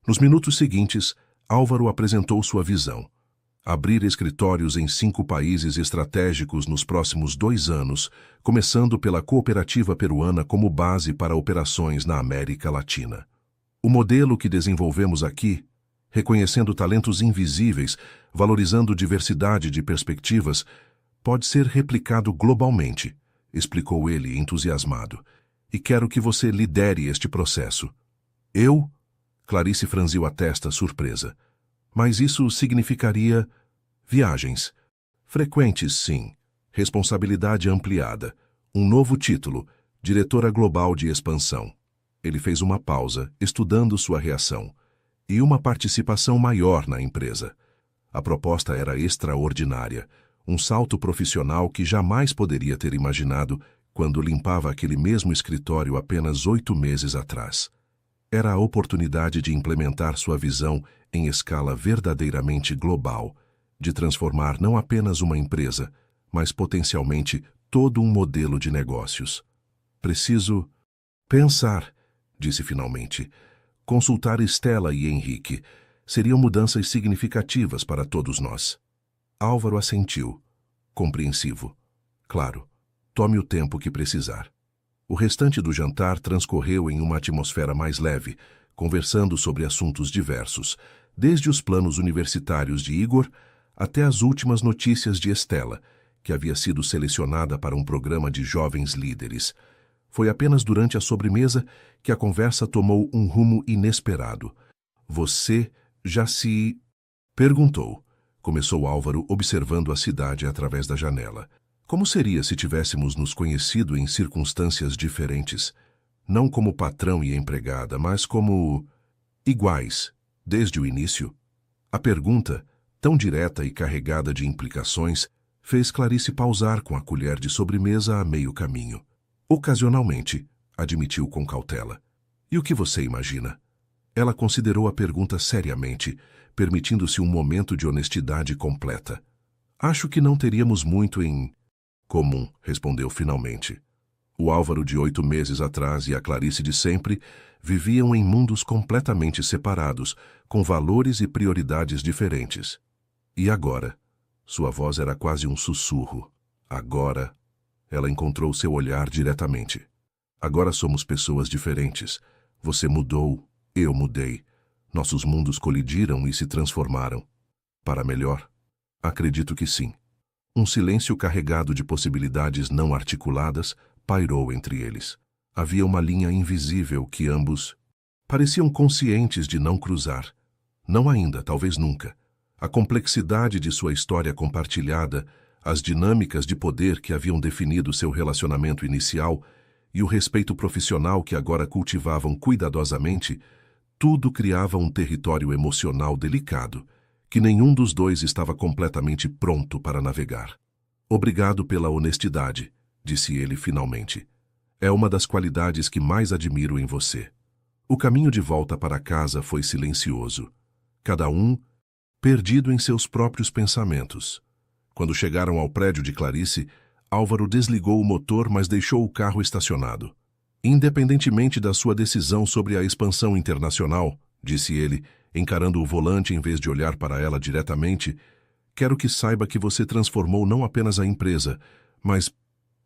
S1: Nos minutos seguintes, Álvaro apresentou sua visão. Abrir escritórios em 5 países estratégicos nos próximos 2 anos, começando pela cooperativa peruana como base para operações na América Latina. O modelo que desenvolvemos aqui, reconhecendo talentos invisíveis, valorizando diversidade de perspectivas, pode ser replicado globalmente, explicou ele entusiasmado. E quero que você lidere este processo. Eu? Clarice franziu a testa, surpresa. Mas isso significaria viagens. Frequentes, sim. Responsabilidade ampliada. Um novo título, Diretora Global de Expansão. Ele fez uma pausa, estudando sua reação. E uma participação maior na empresa. A proposta era extraordinária. Um salto profissional que jamais poderia ter imaginado quando limpava aquele mesmo escritório apenas 8 meses atrás. Era a oportunidade de implementar sua visão em escala verdadeiramente global, de transformar não apenas uma empresa, mas potencialmente todo um modelo de negócios. Preciso pensar, disse finalmente. Consultar Estela e Henrique. Seriam mudanças significativas para todos nós. Álvaro assentiu, compreensivo. Claro. Tome o tempo que precisar. O restante do jantar transcorreu em uma atmosfera mais leve, conversando sobre assuntos diversos, desde os planos universitários de Igor até as últimas notícias de Estela, que havia sido selecionada para um programa de jovens líderes. Foi apenas durante a sobremesa que a conversa tomou um rumo inesperado. Você já se... perguntou, começou Álvaro observando a cidade através da janela. Como seria se tivéssemos nos conhecido em circunstâncias diferentes, não como patrão e empregada, mas como iguais, desde o início? A pergunta, tão direta e carregada de implicações, fez Clarice pausar com a colher de sobremesa a meio caminho. Ocasionalmente, admitiu com cautela. E o que você imagina? Ela considerou a pergunta seriamente, permitindo-se um momento de honestidade completa. Acho que não teríamos muito em comum, respondeu finalmente. O Álvaro de 8 meses atrás e a Clarice de sempre viviam em mundos completamente separados, com valores e prioridades diferentes. E agora? Sua voz era quase um sussurro. Agora? Ela encontrou seu olhar diretamente. Agora somos pessoas diferentes. Você mudou, eu mudei. Nossos mundos colidiram e se transformaram. Para melhor? Acredito que sim. Um silêncio carregado de possibilidades não articuladas pairou entre eles. Havia uma linha invisível que ambos pareciam conscientes de não cruzar. Não ainda, talvez nunca. A complexidade de sua história compartilhada, as dinâmicas de poder que haviam definido seu relacionamento inicial e o respeito profissional que agora cultivavam cuidadosamente, tudo criava um território emocional delicado, que nenhum dos dois estava completamente pronto para navegar. Obrigado pela honestidade, disse ele finalmente. É uma das qualidades que mais admiro em você. O caminho de volta para casa foi silencioso. Cada um perdido em seus próprios pensamentos. Quando chegaram ao prédio de Clarice, Álvaro desligou o motor, mas deixou o carro estacionado. Independentemente da sua decisão sobre a expansão internacional, disse ele, encarando o volante em vez de olhar para ela diretamente, quero que saiba que você transformou não apenas a empresa, mas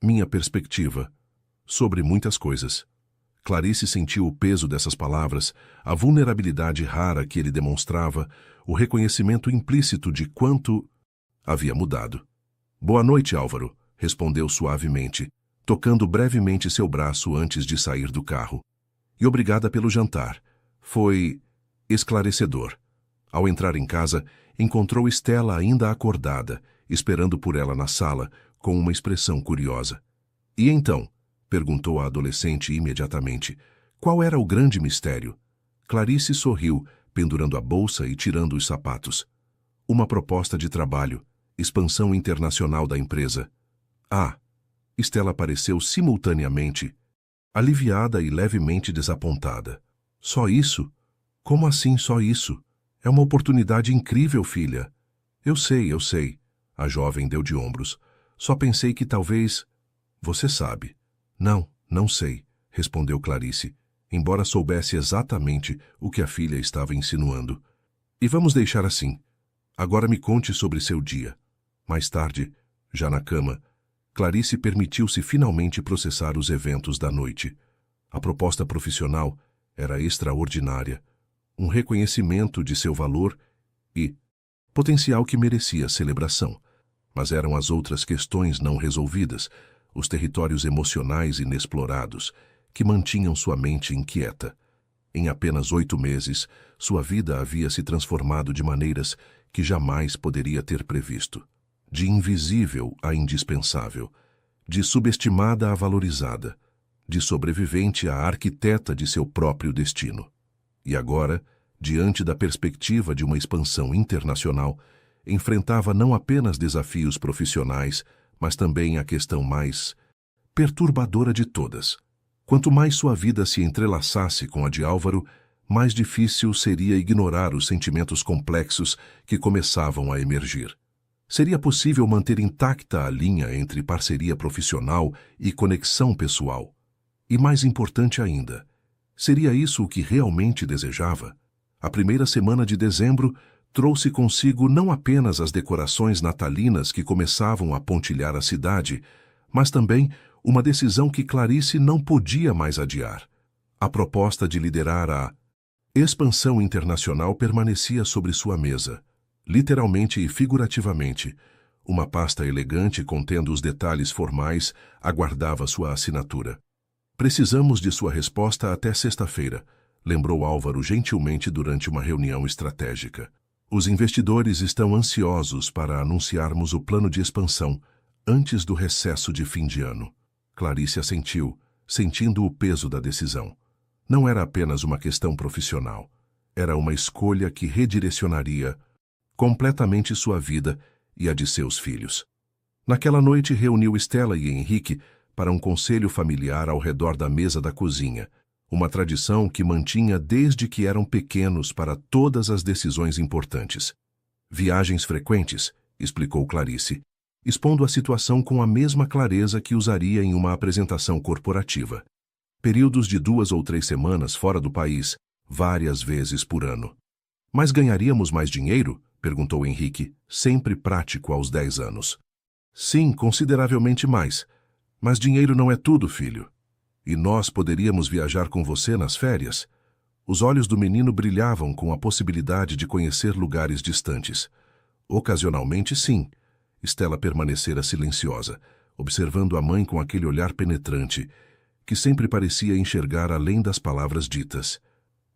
S1: minha perspectiva sobre muitas coisas. Clarice sentiu o peso dessas palavras, a vulnerabilidade rara que ele demonstrava, o reconhecimento implícito de quanto havia mudado. Boa noite, Álvaro, respondeu suavemente, tocando brevemente seu braço antes de sair do carro. E obrigada pelo jantar. Foi esclarecedor. Ao entrar em casa, encontrou Estela ainda acordada, esperando por ela na sala, com uma expressão curiosa. E então? Perguntou a adolescente imediatamente. Qual era o grande mistério? Clarice sorriu, pendurando a bolsa e tirando os sapatos. Uma proposta de trabalho, expansão internacional da empresa. Ah! Estela pareceu simultaneamente aliviada e levemente desapontada. Só isso? Como assim só isso? É uma oportunidade incrível, filha. Eu sei. A jovem deu de ombros. Só pensei que talvez... Você sabe. Não sei, respondeu Clarice, embora soubesse exatamente o que a filha estava insinuando. E vamos deixar assim. Agora me conte sobre seu dia. Mais tarde, já na cama, Clarice permitiu-se finalmente processar os eventos da noite. A proposta profissional era extraordinária, um reconhecimento de seu valor e potencial que merecia celebração. Mas eram as outras questões não resolvidas, os territórios emocionais inexplorados, que mantinham sua mente inquieta. Em apenas 8 meses, sua vida havia se transformado de maneiras que jamais poderia ter previsto. De invisível a indispensável, de subestimada a valorizada, de sobrevivente a arquiteta de seu próprio destino. E agora, diante da perspectiva de uma expansão internacional, enfrentava não apenas desafios profissionais, mas também a questão mais perturbadora de todas. Quanto mais sua vida se entrelaçasse com a de Álvaro, mais difícil seria ignorar os sentimentos complexos que começavam a emergir. Seria possível manter intacta a linha entre parceria profissional e conexão pessoal? E mais importante ainda, seria isso o que realmente desejava? A primeira semana de dezembro trouxe consigo não apenas as decorações natalinas que começavam a pontilhar a cidade, mas também uma decisão que Clarice não podia mais adiar. A proposta de liderar a expansão internacional permanecia sobre sua mesa, literalmente e figurativamente. Uma pasta elegante contendo os detalhes formais aguardava sua assinatura. Precisamos de sua resposta até sexta-feira, lembrou Álvaro gentilmente durante uma reunião estratégica. Os investidores estão ansiosos para anunciarmos o plano de expansão antes do recesso de fim de ano. Clarice assentiu, sentindo o peso da decisão. Não era apenas uma questão profissional. Era uma escolha que redirecionaria completamente sua vida e a de seus filhos. Naquela noite reuniu Estela e Henrique para um conselho familiar ao redor da mesa da cozinha, uma tradição que mantinha desde que eram pequenos para todas as decisões importantes. Viagens frequentes, explicou Clarice, expondo a situação com a mesma clareza que usaria em uma apresentação corporativa. Períodos de 2 ou 3 semanas fora do país, várias vezes por ano. Mas ganharíamos mais dinheiro? Perguntou Henrique, sempre prático aos 10 anos. Sim, consideravelmente mais. Mas dinheiro não é tudo, filho. E nós poderíamos viajar com você nas férias? Os olhos do menino brilhavam com a possibilidade de conhecer lugares distantes. Ocasionalmente, sim. Estela permanecera silenciosa, observando a mãe com aquele olhar penetrante, que sempre parecia enxergar além das palavras ditas.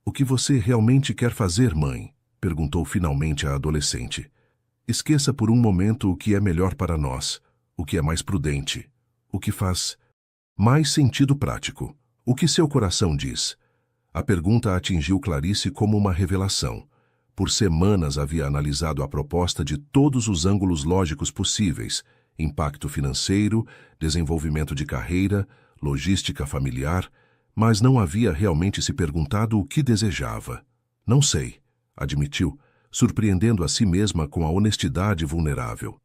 S1: O que você realmente quer fazer, mãe? Perguntou finalmente a adolescente. Esqueça por um momento o que é melhor para nós, o que é mais prudente, o que faz mais sentido prático. O que seu coração diz? A pergunta atingiu Clarice como uma revelação. Por semanas havia analisado a proposta de todos os ângulos lógicos possíveis: impacto financeiro, desenvolvimento de carreira, logística familiar, mas não havia realmente se perguntado o que desejava. Não sei, admitiu, surpreendendo a si mesma com a honestidade vulnerável.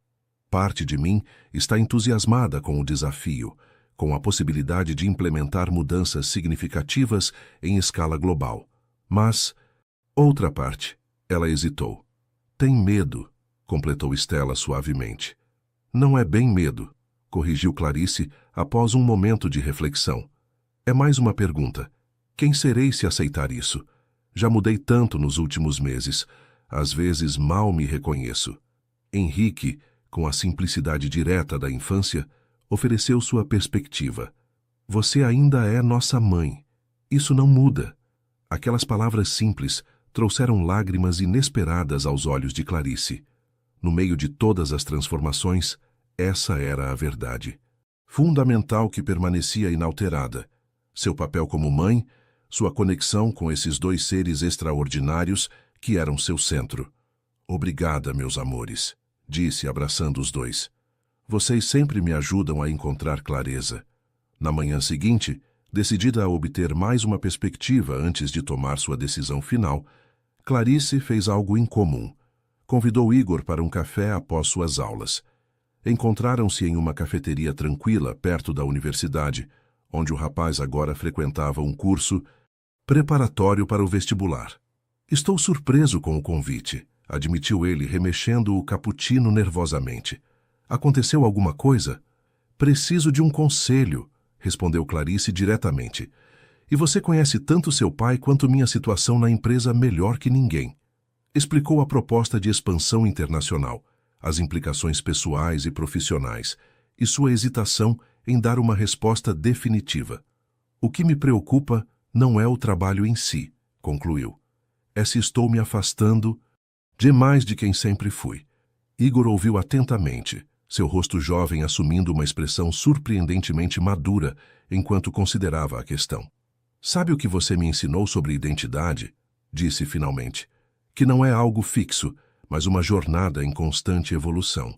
S1: Parte de mim está entusiasmada com o desafio, com a possibilidade de implementar mudanças significativas em escala global. Mas, outra parte, ela hesitou. Tem medo, completou Estela suavemente. Não é bem medo, corrigiu Clarice após um momento de reflexão. É mais uma pergunta. Quem serei se aceitar isso? Já mudei tanto nos últimos meses. Às vezes mal me reconheço. Henrique, com a simplicidade direta da infância, ofereceu sua perspectiva. Você ainda é nossa mãe. Isso não muda. Aquelas palavras simples trouxeram lágrimas inesperadas aos olhos de Clarice. No meio de todas as transformações, essa era a verdade. Fundamental que permanecia inalterada. Seu papel como mãe, sua conexão com esses 2 seres extraordinários que eram seu centro. Obrigada, meus amores, disse abraçando os 2. Vocês sempre me ajudam a encontrar clareza. Na manhã seguinte, decidida a obter mais uma perspectiva antes de tomar sua decisão final, Clarice fez algo incomum. Convidou Igor para um café após suas aulas. Encontraram-se em uma cafeteria tranquila perto da universidade, onde o rapaz agora frequentava um curso preparatório para o vestibular. Estou surpreso com o convite, admitiu ele, remexendo o cappuccino nervosamente. Aconteceu alguma coisa? Preciso de um conselho, respondeu Clarice diretamente. E você conhece tanto seu pai quanto minha situação na empresa melhor que ninguém. Explicou a proposta de expansão internacional, as implicações pessoais e profissionais, e sua hesitação em dar uma resposta definitiva. O que me preocupa não é o trabalho em si, concluiu. É se estou me afastando demais de quem sempre fui. Igor ouviu atentamente, seu rosto jovem assumindo uma expressão surpreendentemente madura enquanto considerava a questão. Sabe o que você me ensinou sobre identidade? Disse finalmente. Que não é algo fixo, mas uma jornada em constante evolução.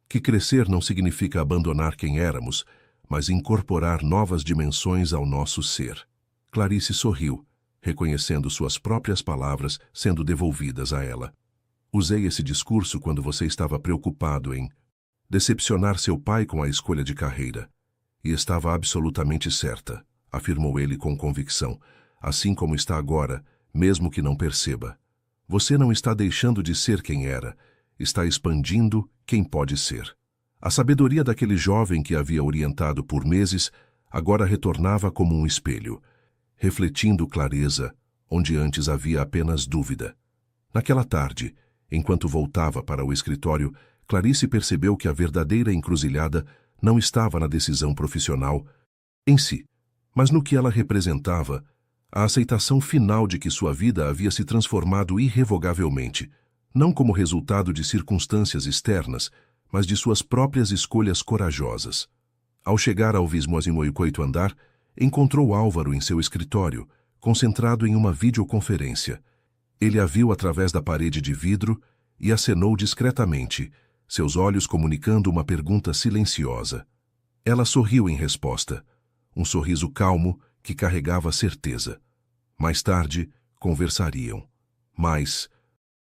S1: Que crescer não significa abandonar quem éramos, mas incorporar novas dimensões ao nosso ser. Clarice sorriu, reconhecendo suas próprias palavras sendo devolvidas a ela. Usei esse discurso quando você estava preocupado em decepcionar seu pai com a escolha de carreira. E estava absolutamente certa, afirmou ele com convicção, assim como está agora, mesmo que não perceba. Você não está deixando de ser quem era, está expandindo quem pode ser. A sabedoria daquele jovem que havia orientado por meses agora retornava como um espelho, refletindo clareza onde antes havia apenas dúvida. Naquela tarde, enquanto voltava para o escritório, Clarice percebeu que a verdadeira encruzilhada não estava na decisão profissional em si, mas no que ela representava, a aceitação final de que sua vida havia se transformado irrevogavelmente, não como resultado de circunstâncias externas, mas de suas próprias escolhas corajosas. Ao chegar ao 28º andar, encontrou Álvaro em seu escritório, concentrado em uma videoconferência. Ele a viu através da parede de vidro e acenou discretamente, seus olhos comunicando uma pergunta silenciosa. Ela sorriu em resposta, um sorriso calmo que carregava certeza. Mais tarde, conversariam. Mais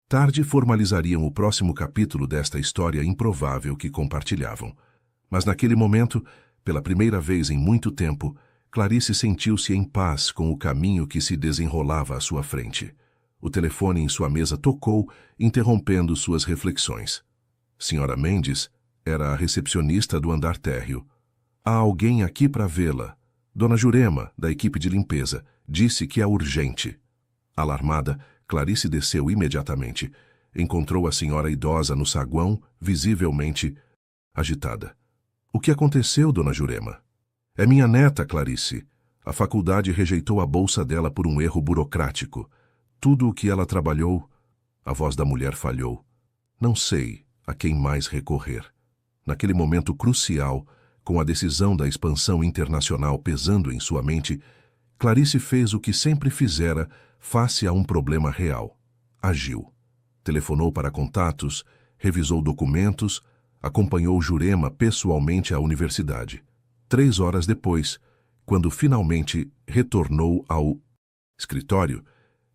S1: tarde formalizariam o próximo capítulo desta história improvável que compartilhavam. Mas naquele momento, pela primeira vez em muito tempo, Clarice sentiu-se em paz com o caminho que se desenrolava à sua frente. O telefone em sua mesa tocou, interrompendo suas reflexões. Senhora Mendes era a recepcionista do andar térreo. Há alguém aqui para vê-la. Dona Jurema, da equipe de limpeza, disse que é urgente. Alarmada, Clarice desceu imediatamente. Encontrou a senhora idosa no saguão, visivelmente agitada. O que aconteceu, Dona Jurema? É minha neta, Clarice. A faculdade rejeitou a bolsa dela por um erro burocrático. Tudo o que ela trabalhou... A voz da mulher falhou. Não sei a quem mais recorrer. Naquele momento crucial, com a decisão da expansão internacional pesando em sua mente, Clarice fez o que sempre fizera face a um problema real. Agiu. Telefonou para contatos, revisou documentos, acompanhou Jurema pessoalmente à universidade. 3 horas depois, quando finalmente retornou ao escritório,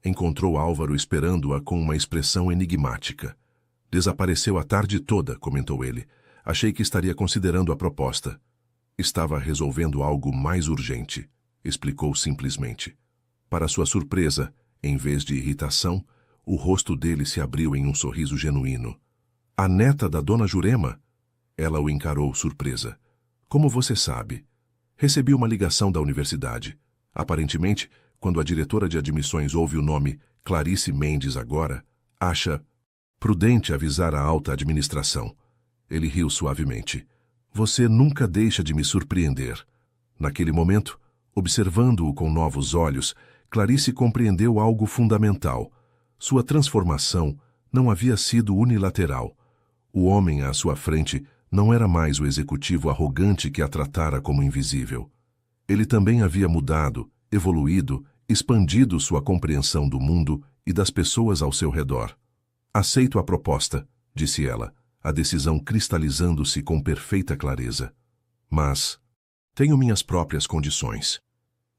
S1: encontrou Álvaro esperando-a com uma expressão enigmática. Desapareceu a tarde toda, comentou ele. Achei que estaria considerando a proposta. Estava resolvendo algo mais urgente, explicou simplesmente. Para sua surpresa, em vez de irritação, o rosto dele se abriu em um sorriso genuíno. A neta da dona Jurema? Ela o encarou surpresa. Como você sabe? Recebi uma ligação da universidade. Aparentemente, quando a diretora de admissões ouve o nome Clarice Mendes agora, acha prudente avisar a alta administração. Ele riu suavemente. Você nunca deixa de me surpreender. Naquele momento, observando-o com novos olhos, Clarice compreendeu algo fundamental. Sua transformação não havia sido unilateral. O homem à sua frente não era mais o executivo arrogante que a tratara como invisível. Ele também havia mudado, evoluído, expandido sua compreensão do mundo e das pessoas ao seu redor. Aceito a proposta, disse ela, a decisão cristalizando-se com perfeita clareza. Mas tenho minhas próprias condições.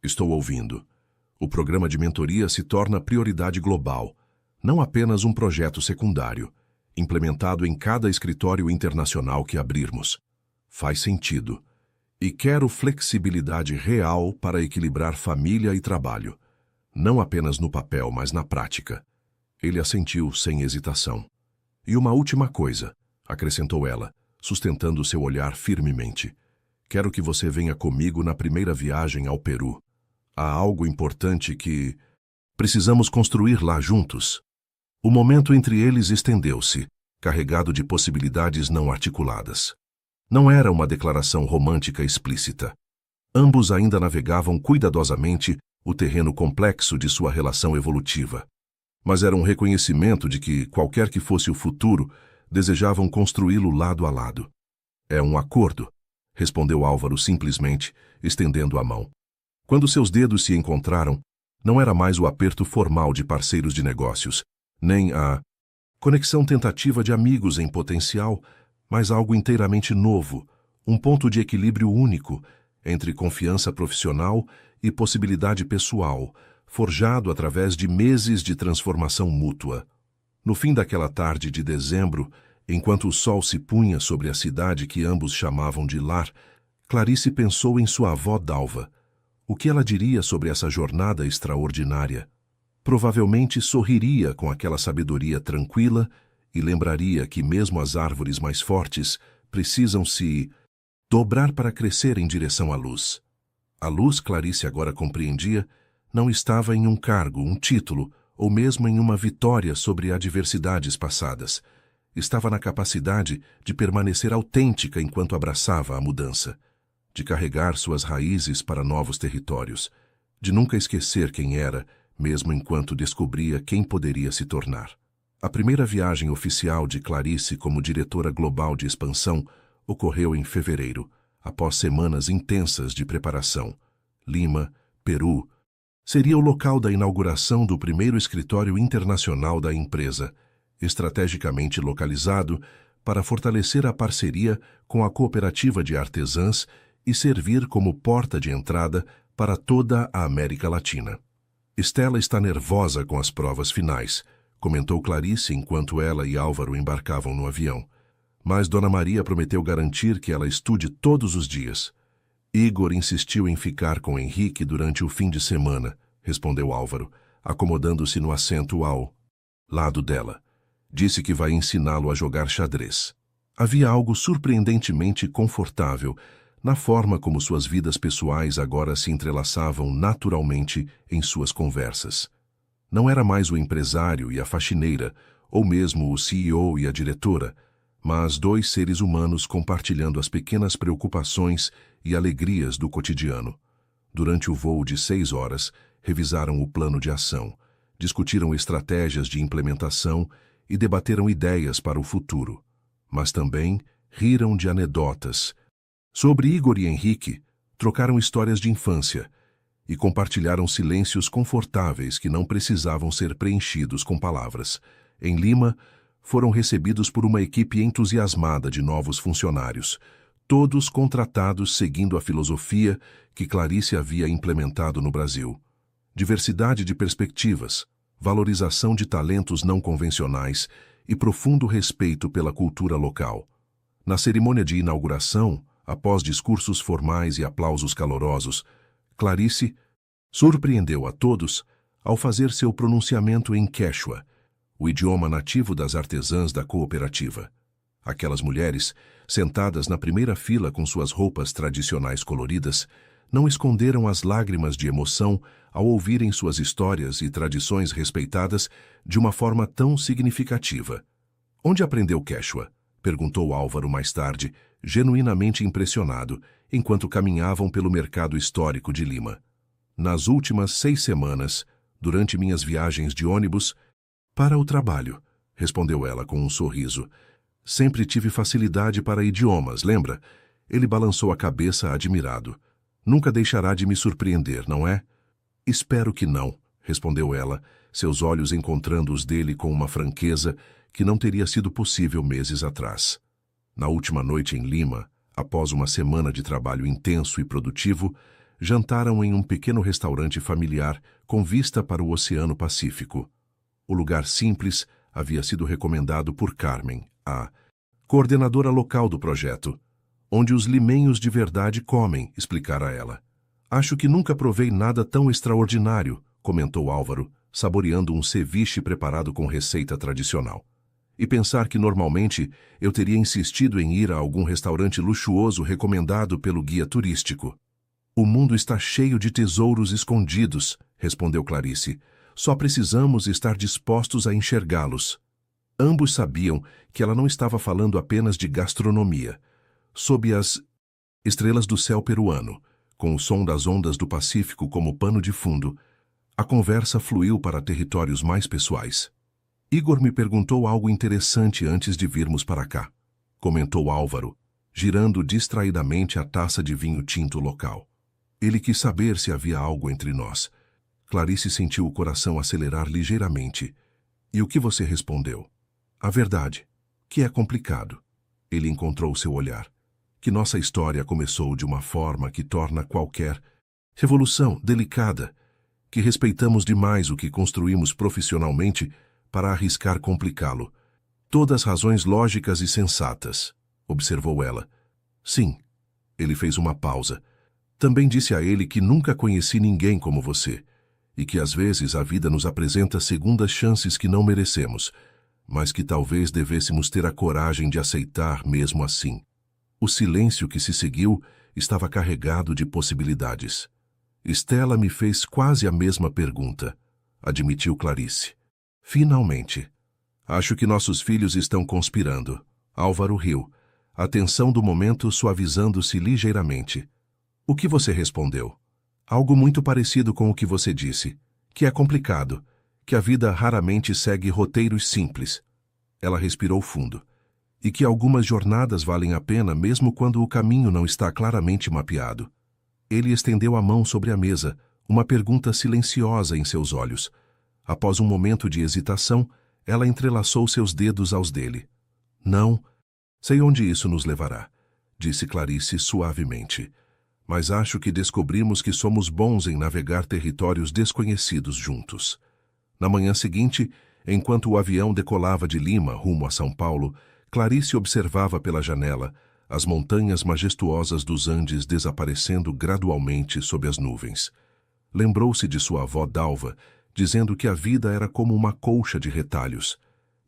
S1: Estou ouvindo. O programa de mentoria se torna prioridade global, não apenas um projeto secundário, implementado em cada escritório internacional que abrirmos. Faz sentido. E quero flexibilidade real para equilibrar família e trabalho. Não apenas no papel, mas na prática. Ele assentiu sem hesitação. E uma última coisa, acrescentou ela, sustentando seu olhar firmemente. Quero que você venha comigo na primeira viagem ao Peru. Há algo importante que precisamos construir lá juntos. O momento entre eles estendeu-se, carregado de possibilidades não articuladas. Não era uma declaração romântica explícita. Ambos ainda navegavam cuidadosamente o terreno complexo de sua relação evolutiva. Mas era um reconhecimento de que, qualquer que fosse o futuro, desejavam construí-lo lado a lado. É um acordo, respondeu Álvaro simplesmente, estendendo a mão. Quando seus dedos se encontraram, não era mais o aperto formal de parceiros de negócios, nem a conexão tentativa de amigos em potencial, mas algo inteiramente novo, um ponto de equilíbrio único entre confiança profissional e possibilidade pessoal, forjado através de meses de transformação mútua. No fim daquela tarde de dezembro, enquanto o sol se punha sobre a cidade que ambos chamavam de lar, Clarice pensou em sua avó Dalva. O que ela diria sobre essa jornada extraordinária? Provavelmente sorriria com aquela sabedoria tranquila e lembraria que mesmo as árvores mais fortes precisam se dobrar para crescer em direção à luz. A luz, Clarice agora compreendia, não estava em um cargo, um título, ou mesmo em uma vitória sobre adversidades passadas. Estava na capacidade de permanecer autêntica enquanto abraçava a mudança, de carregar suas raízes para novos territórios, de nunca esquecer quem era, mesmo enquanto descobria quem poderia se tornar. A primeira viagem oficial de Clarice como diretora global de expansão ocorreu em fevereiro, após semanas intensas de preparação. Lima, Peru, seria o local da inauguração do primeiro escritório internacional da empresa. estrategicamente localizado para fortalecer a parceria com a cooperativa de artesãs e servir como porta de entrada para toda a América Latina. Estela está nervosa com as provas finais, comentou Clarice enquanto ela e Álvaro embarcavam no avião. Mas Dona Maria prometeu garantir que ela estude todos os dias. Igor insistiu em ficar com Henrique durante o fim de semana, respondeu Álvaro, acomodando-se no assento ao lado dela. Disse que vai ensiná-lo a jogar xadrez. Havia algo surpreendentemente confortável na forma como suas vidas pessoais agora se entrelaçavam naturalmente em suas conversas. Não era mais o empresário e a faxineira, ou mesmo o CEO e a diretora, mas dois seres humanos compartilhando as pequenas preocupações e alegrias do cotidiano. Durante o voo de 6 horas, revisaram o plano de ação, discutiram estratégias de implementação e debateram ideias para o futuro. Mas também riram de anedotas. Sobre Igor e Henrique, trocaram histórias de infância e compartilharam silêncios confortáveis que não precisavam ser preenchidos com palavras. Em Lima, foram recebidos por uma equipe entusiasmada de novos funcionários, todos contratados seguindo a filosofia que Clarice havia implementado no Brasil. Diversidade de perspectivas, valorização de talentos não convencionais e profundo respeito pela cultura local. Na cerimônia de inauguração, após discursos formais e aplausos calorosos, Clarice surpreendeu a todos ao fazer seu pronunciamento em Quechua, o idioma nativo das artesãs da cooperativa. Aquelas mulheres, sentadas na primeira fila com suas roupas tradicionais coloridas, não esconderam as lágrimas de emoção ao ouvirem suas histórias e tradições respeitadas de uma forma tão significativa. Onde aprendeu Quechua? Perguntou Álvaro mais tarde, genuinamente impressionado, enquanto caminhavam pelo mercado histórico de Lima. Nas últimas 6 semanas, durante minhas viagens de ônibus, para o trabalho, respondeu ela com um sorriso. Sempre tive facilidade para idiomas, lembra? Ele balançou a cabeça admirado. Nunca deixará de me surpreender, não é? Espero que não, respondeu ela, seus olhos encontrando os dele com uma franqueza que não teria sido possível meses atrás. Na última noite em Lima, após uma semana de trabalho intenso e produtivo, jantaram em um pequeno restaurante familiar com vista para o Oceano Pacífico. O lugar simples havia sido recomendado por Carmen, a coordenadora local do projeto, onde os limenhos de verdade comem, explicara ela. Acho que nunca provei nada tão extraordinário, comentou Álvaro, saboreando um ceviche preparado com receita tradicional. E pensar que normalmente eu teria insistido em ir a algum restaurante luxuoso recomendado pelo guia turístico. O mundo está cheio de tesouros escondidos, respondeu Clarice. Só precisamos estar dispostos a enxergá-los. Ambos sabiam que ela não estava falando apenas de gastronomia. Sob as estrelas do céu peruano, com o som das ondas do Pacífico como pano de fundo, a conversa fluiu para territórios mais pessoais. Igor me perguntou algo interessante antes de virmos para cá, comentou Álvaro, girando distraidamente a taça de vinho tinto local. Ele quis saber se havia algo entre nós. Clarice sentiu o coração acelerar ligeiramente. E o que você respondeu? A verdade, que é complicado. Ele encontrou seu olhar. Que nossa história começou de uma forma que torna qualquer revolução delicada, que respeitamos demais o que construímos profissionalmente para arriscar complicá-lo. Todas razões lógicas e sensatas, observou ela. Sim. Ele fez uma pausa. Também disse a ele que nunca conheci ninguém como você, e que às vezes a vida nos apresenta segundas chances que não merecemos, mas que talvez devêssemos ter a coragem de aceitar mesmo assim. O silêncio que se seguiu estava carregado de possibilidades. Estela me fez quase a mesma pergunta, admitiu Clarice. Finalmente. Acho que nossos filhos estão conspirando. Álvaro riu, a tensão do momento suavizando-se ligeiramente. O que você respondeu? Algo muito parecido com o que você disse, que é complicado, que a vida raramente segue roteiros simples. Ela respirou fundo. E que algumas jornadas valem a pena mesmo quando o caminho não está claramente mapeado. Ele estendeu a mão sobre a mesa, uma pergunta silenciosa em seus olhos. Após um momento de hesitação, Ela entrelaçou seus dedos aos dele. Não, sei onde isso nos levará, disse Clarice suavemente. Mas acho que descobrimos que somos bons em navegar territórios desconhecidos juntos. Na manhã seguinte, enquanto o avião decolava de Lima rumo a São Paulo, Clarice observava pela janela as montanhas majestuosas dos Andes desaparecendo gradualmente sob as nuvens. Lembrou-se de sua avó Dalva, dizendo que a vida era como uma colcha de retalhos,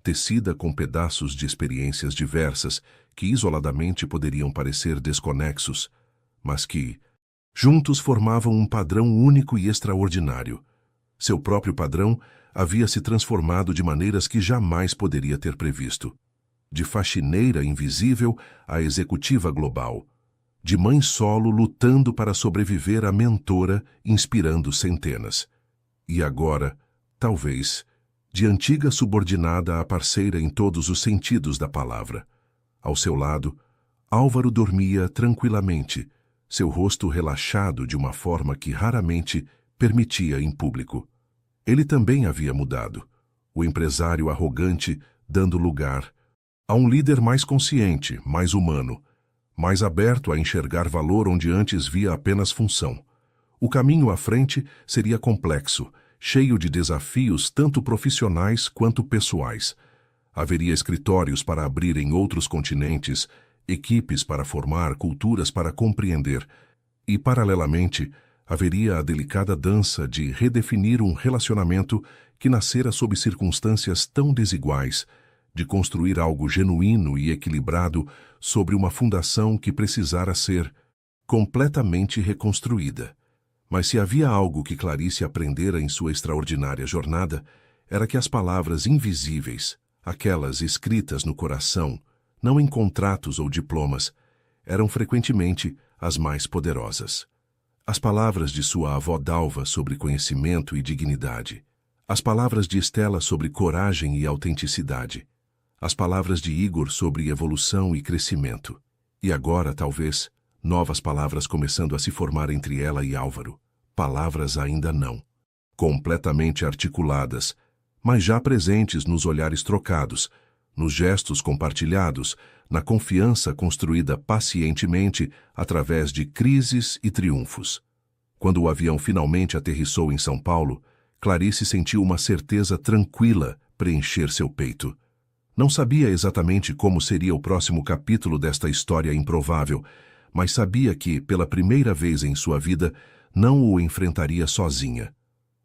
S1: tecida com pedaços de experiências diversas que isoladamente poderiam parecer desconexos, mas que, juntos, formavam um padrão único e extraordinário. Seu próprio padrão havia se transformado de maneiras que jamais poderia ter previsto. De faxineira invisível a executiva global. De mãe solo lutando para sobreviver a mentora, inspirando centenas. E agora, talvez, de antiga subordinada a parceira em todos os sentidos da palavra. Ao seu lado, Álvaro dormia tranquilamente, seu rosto relaxado de uma forma que raramente permitia em público. Ele também havia mudado, o empresário arrogante dando lugar a um líder mais consciente, mais humano, mais aberto a enxergar valor onde antes via apenas função. O caminho à frente seria complexo, cheio de desafios tanto profissionais quanto pessoais. Haveria escritórios para abrir em outros continentes, equipes para formar, culturas para compreender, e, paralelamente, haveria a delicada dança de redefinir um relacionamento que nascera sob circunstâncias tão desiguais, de construir algo genuíno e equilibrado sobre uma fundação que precisara ser completamente reconstruída. Mas se havia algo que Clarice aprendera em sua extraordinária jornada, era que as palavras invisíveis, aquelas escritas no coração, não em contratos ou diplomas, eram frequentemente as mais poderosas. As palavras de sua avó Dalva sobre conhecimento e dignidade, as palavras de Estela sobre coragem e autenticidade, as palavras de Igor sobre evolução e crescimento, e agora, talvez, novas palavras começando a se formar entre ela e Álvaro. Palavras ainda não completamente articuladas, mas já presentes nos olhares trocados, nos gestos compartilhados, na confiança construída pacientemente através de crises e triunfos. Quando o avião finalmente aterrissou em São Paulo, Clarice sentiu uma certeza tranquila preencher seu peito. Não sabia exatamente como seria o próximo capítulo desta história improvável, mas sabia que, pela primeira vez em sua vida, não o enfrentaria sozinha.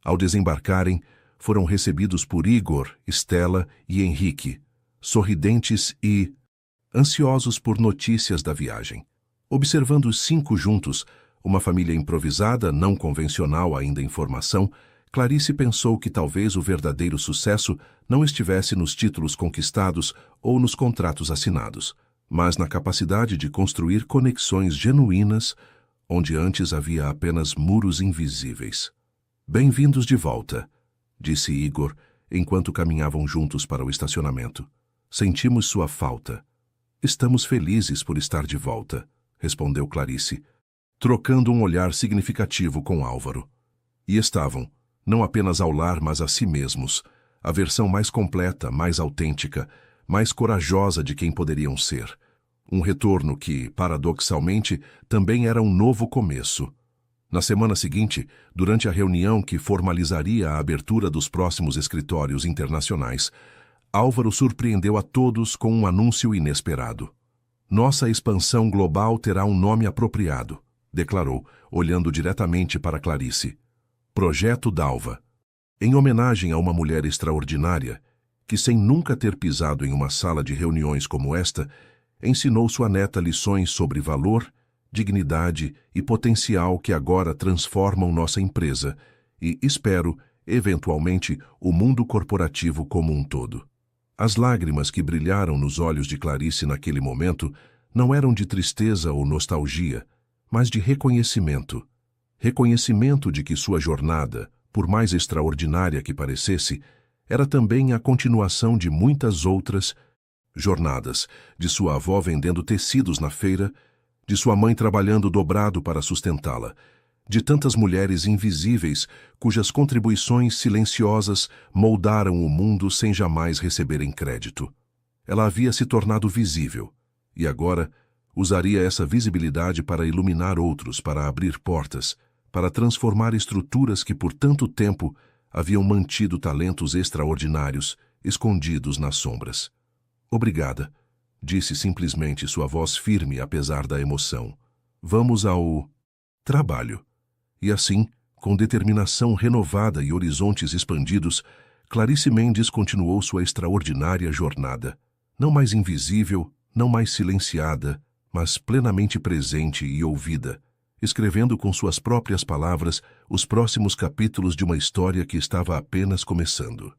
S1: Ao desembarcarem, foram recebidos por Igor, Estela e Henrique, sorridentes e ansiosos por notícias da viagem. Observando os 5 juntos, uma família improvisada, não convencional ainda em formação, Clarice pensou que talvez o verdadeiro sucesso não estivesse nos títulos conquistados ou nos contratos assinados, mas na capacidade de construir conexões genuínas onde antes havia apenas muros invisíveis. Bem-vindos de volta, disse Igor, enquanto caminhavam juntos para o estacionamento. Sentimos sua falta. Estamos felizes por estar de volta, respondeu Clarice, trocando um olhar significativo com Álvaro. E estavam, não apenas ao lar, mas a si mesmos, a versão mais completa, mais autêntica, mais corajosa de quem poderiam ser. Um retorno que, paradoxalmente, também era um novo começo. Na semana seguinte, durante a reunião que formalizaria a abertura dos próximos escritórios internacionais, Álvaro surpreendeu a todos com um anúncio inesperado. Nossa expansão global terá um nome apropriado, declarou, olhando diretamente para Clarice. Projeto Dalva. Em homenagem a uma mulher extraordinária, que sem nunca ter pisado em uma sala de reuniões como esta, ensinou sua neta lições sobre valor, dignidade e potencial que agora transformam nossa empresa e, espero, eventualmente, o mundo corporativo como um todo. As lágrimas que brilharam nos olhos de Clarice naquele momento não eram de tristeza ou nostalgia, mas de reconhecimento. Reconhecimento de que sua jornada, por mais extraordinária que parecesse, era também a continuação de muitas outras jornadas, de sua avó vendendo tecidos na feira, de sua mãe trabalhando dobrado para sustentá-la, de tantas mulheres invisíveis cujas contribuições silenciosas moldaram o mundo sem jamais receberem crédito. Ela havia se tornado visível, e agora usaria essa visibilidade para iluminar outros, para abrir portas, para transformar estruturas que por tanto tempo haviam mantido talentos extraordinários, escondidos nas sombras. Obrigada, disse simplesmente, sua voz firme apesar da emoção. Vamos ao trabalho. E assim, com determinação renovada e horizontes expandidos, Clarice Mendes continuou sua extraordinária jornada. Não mais invisível, não mais silenciada, mas plenamente presente e ouvida, escrevendo com suas próprias palavras os próximos capítulos de uma história que estava apenas começando.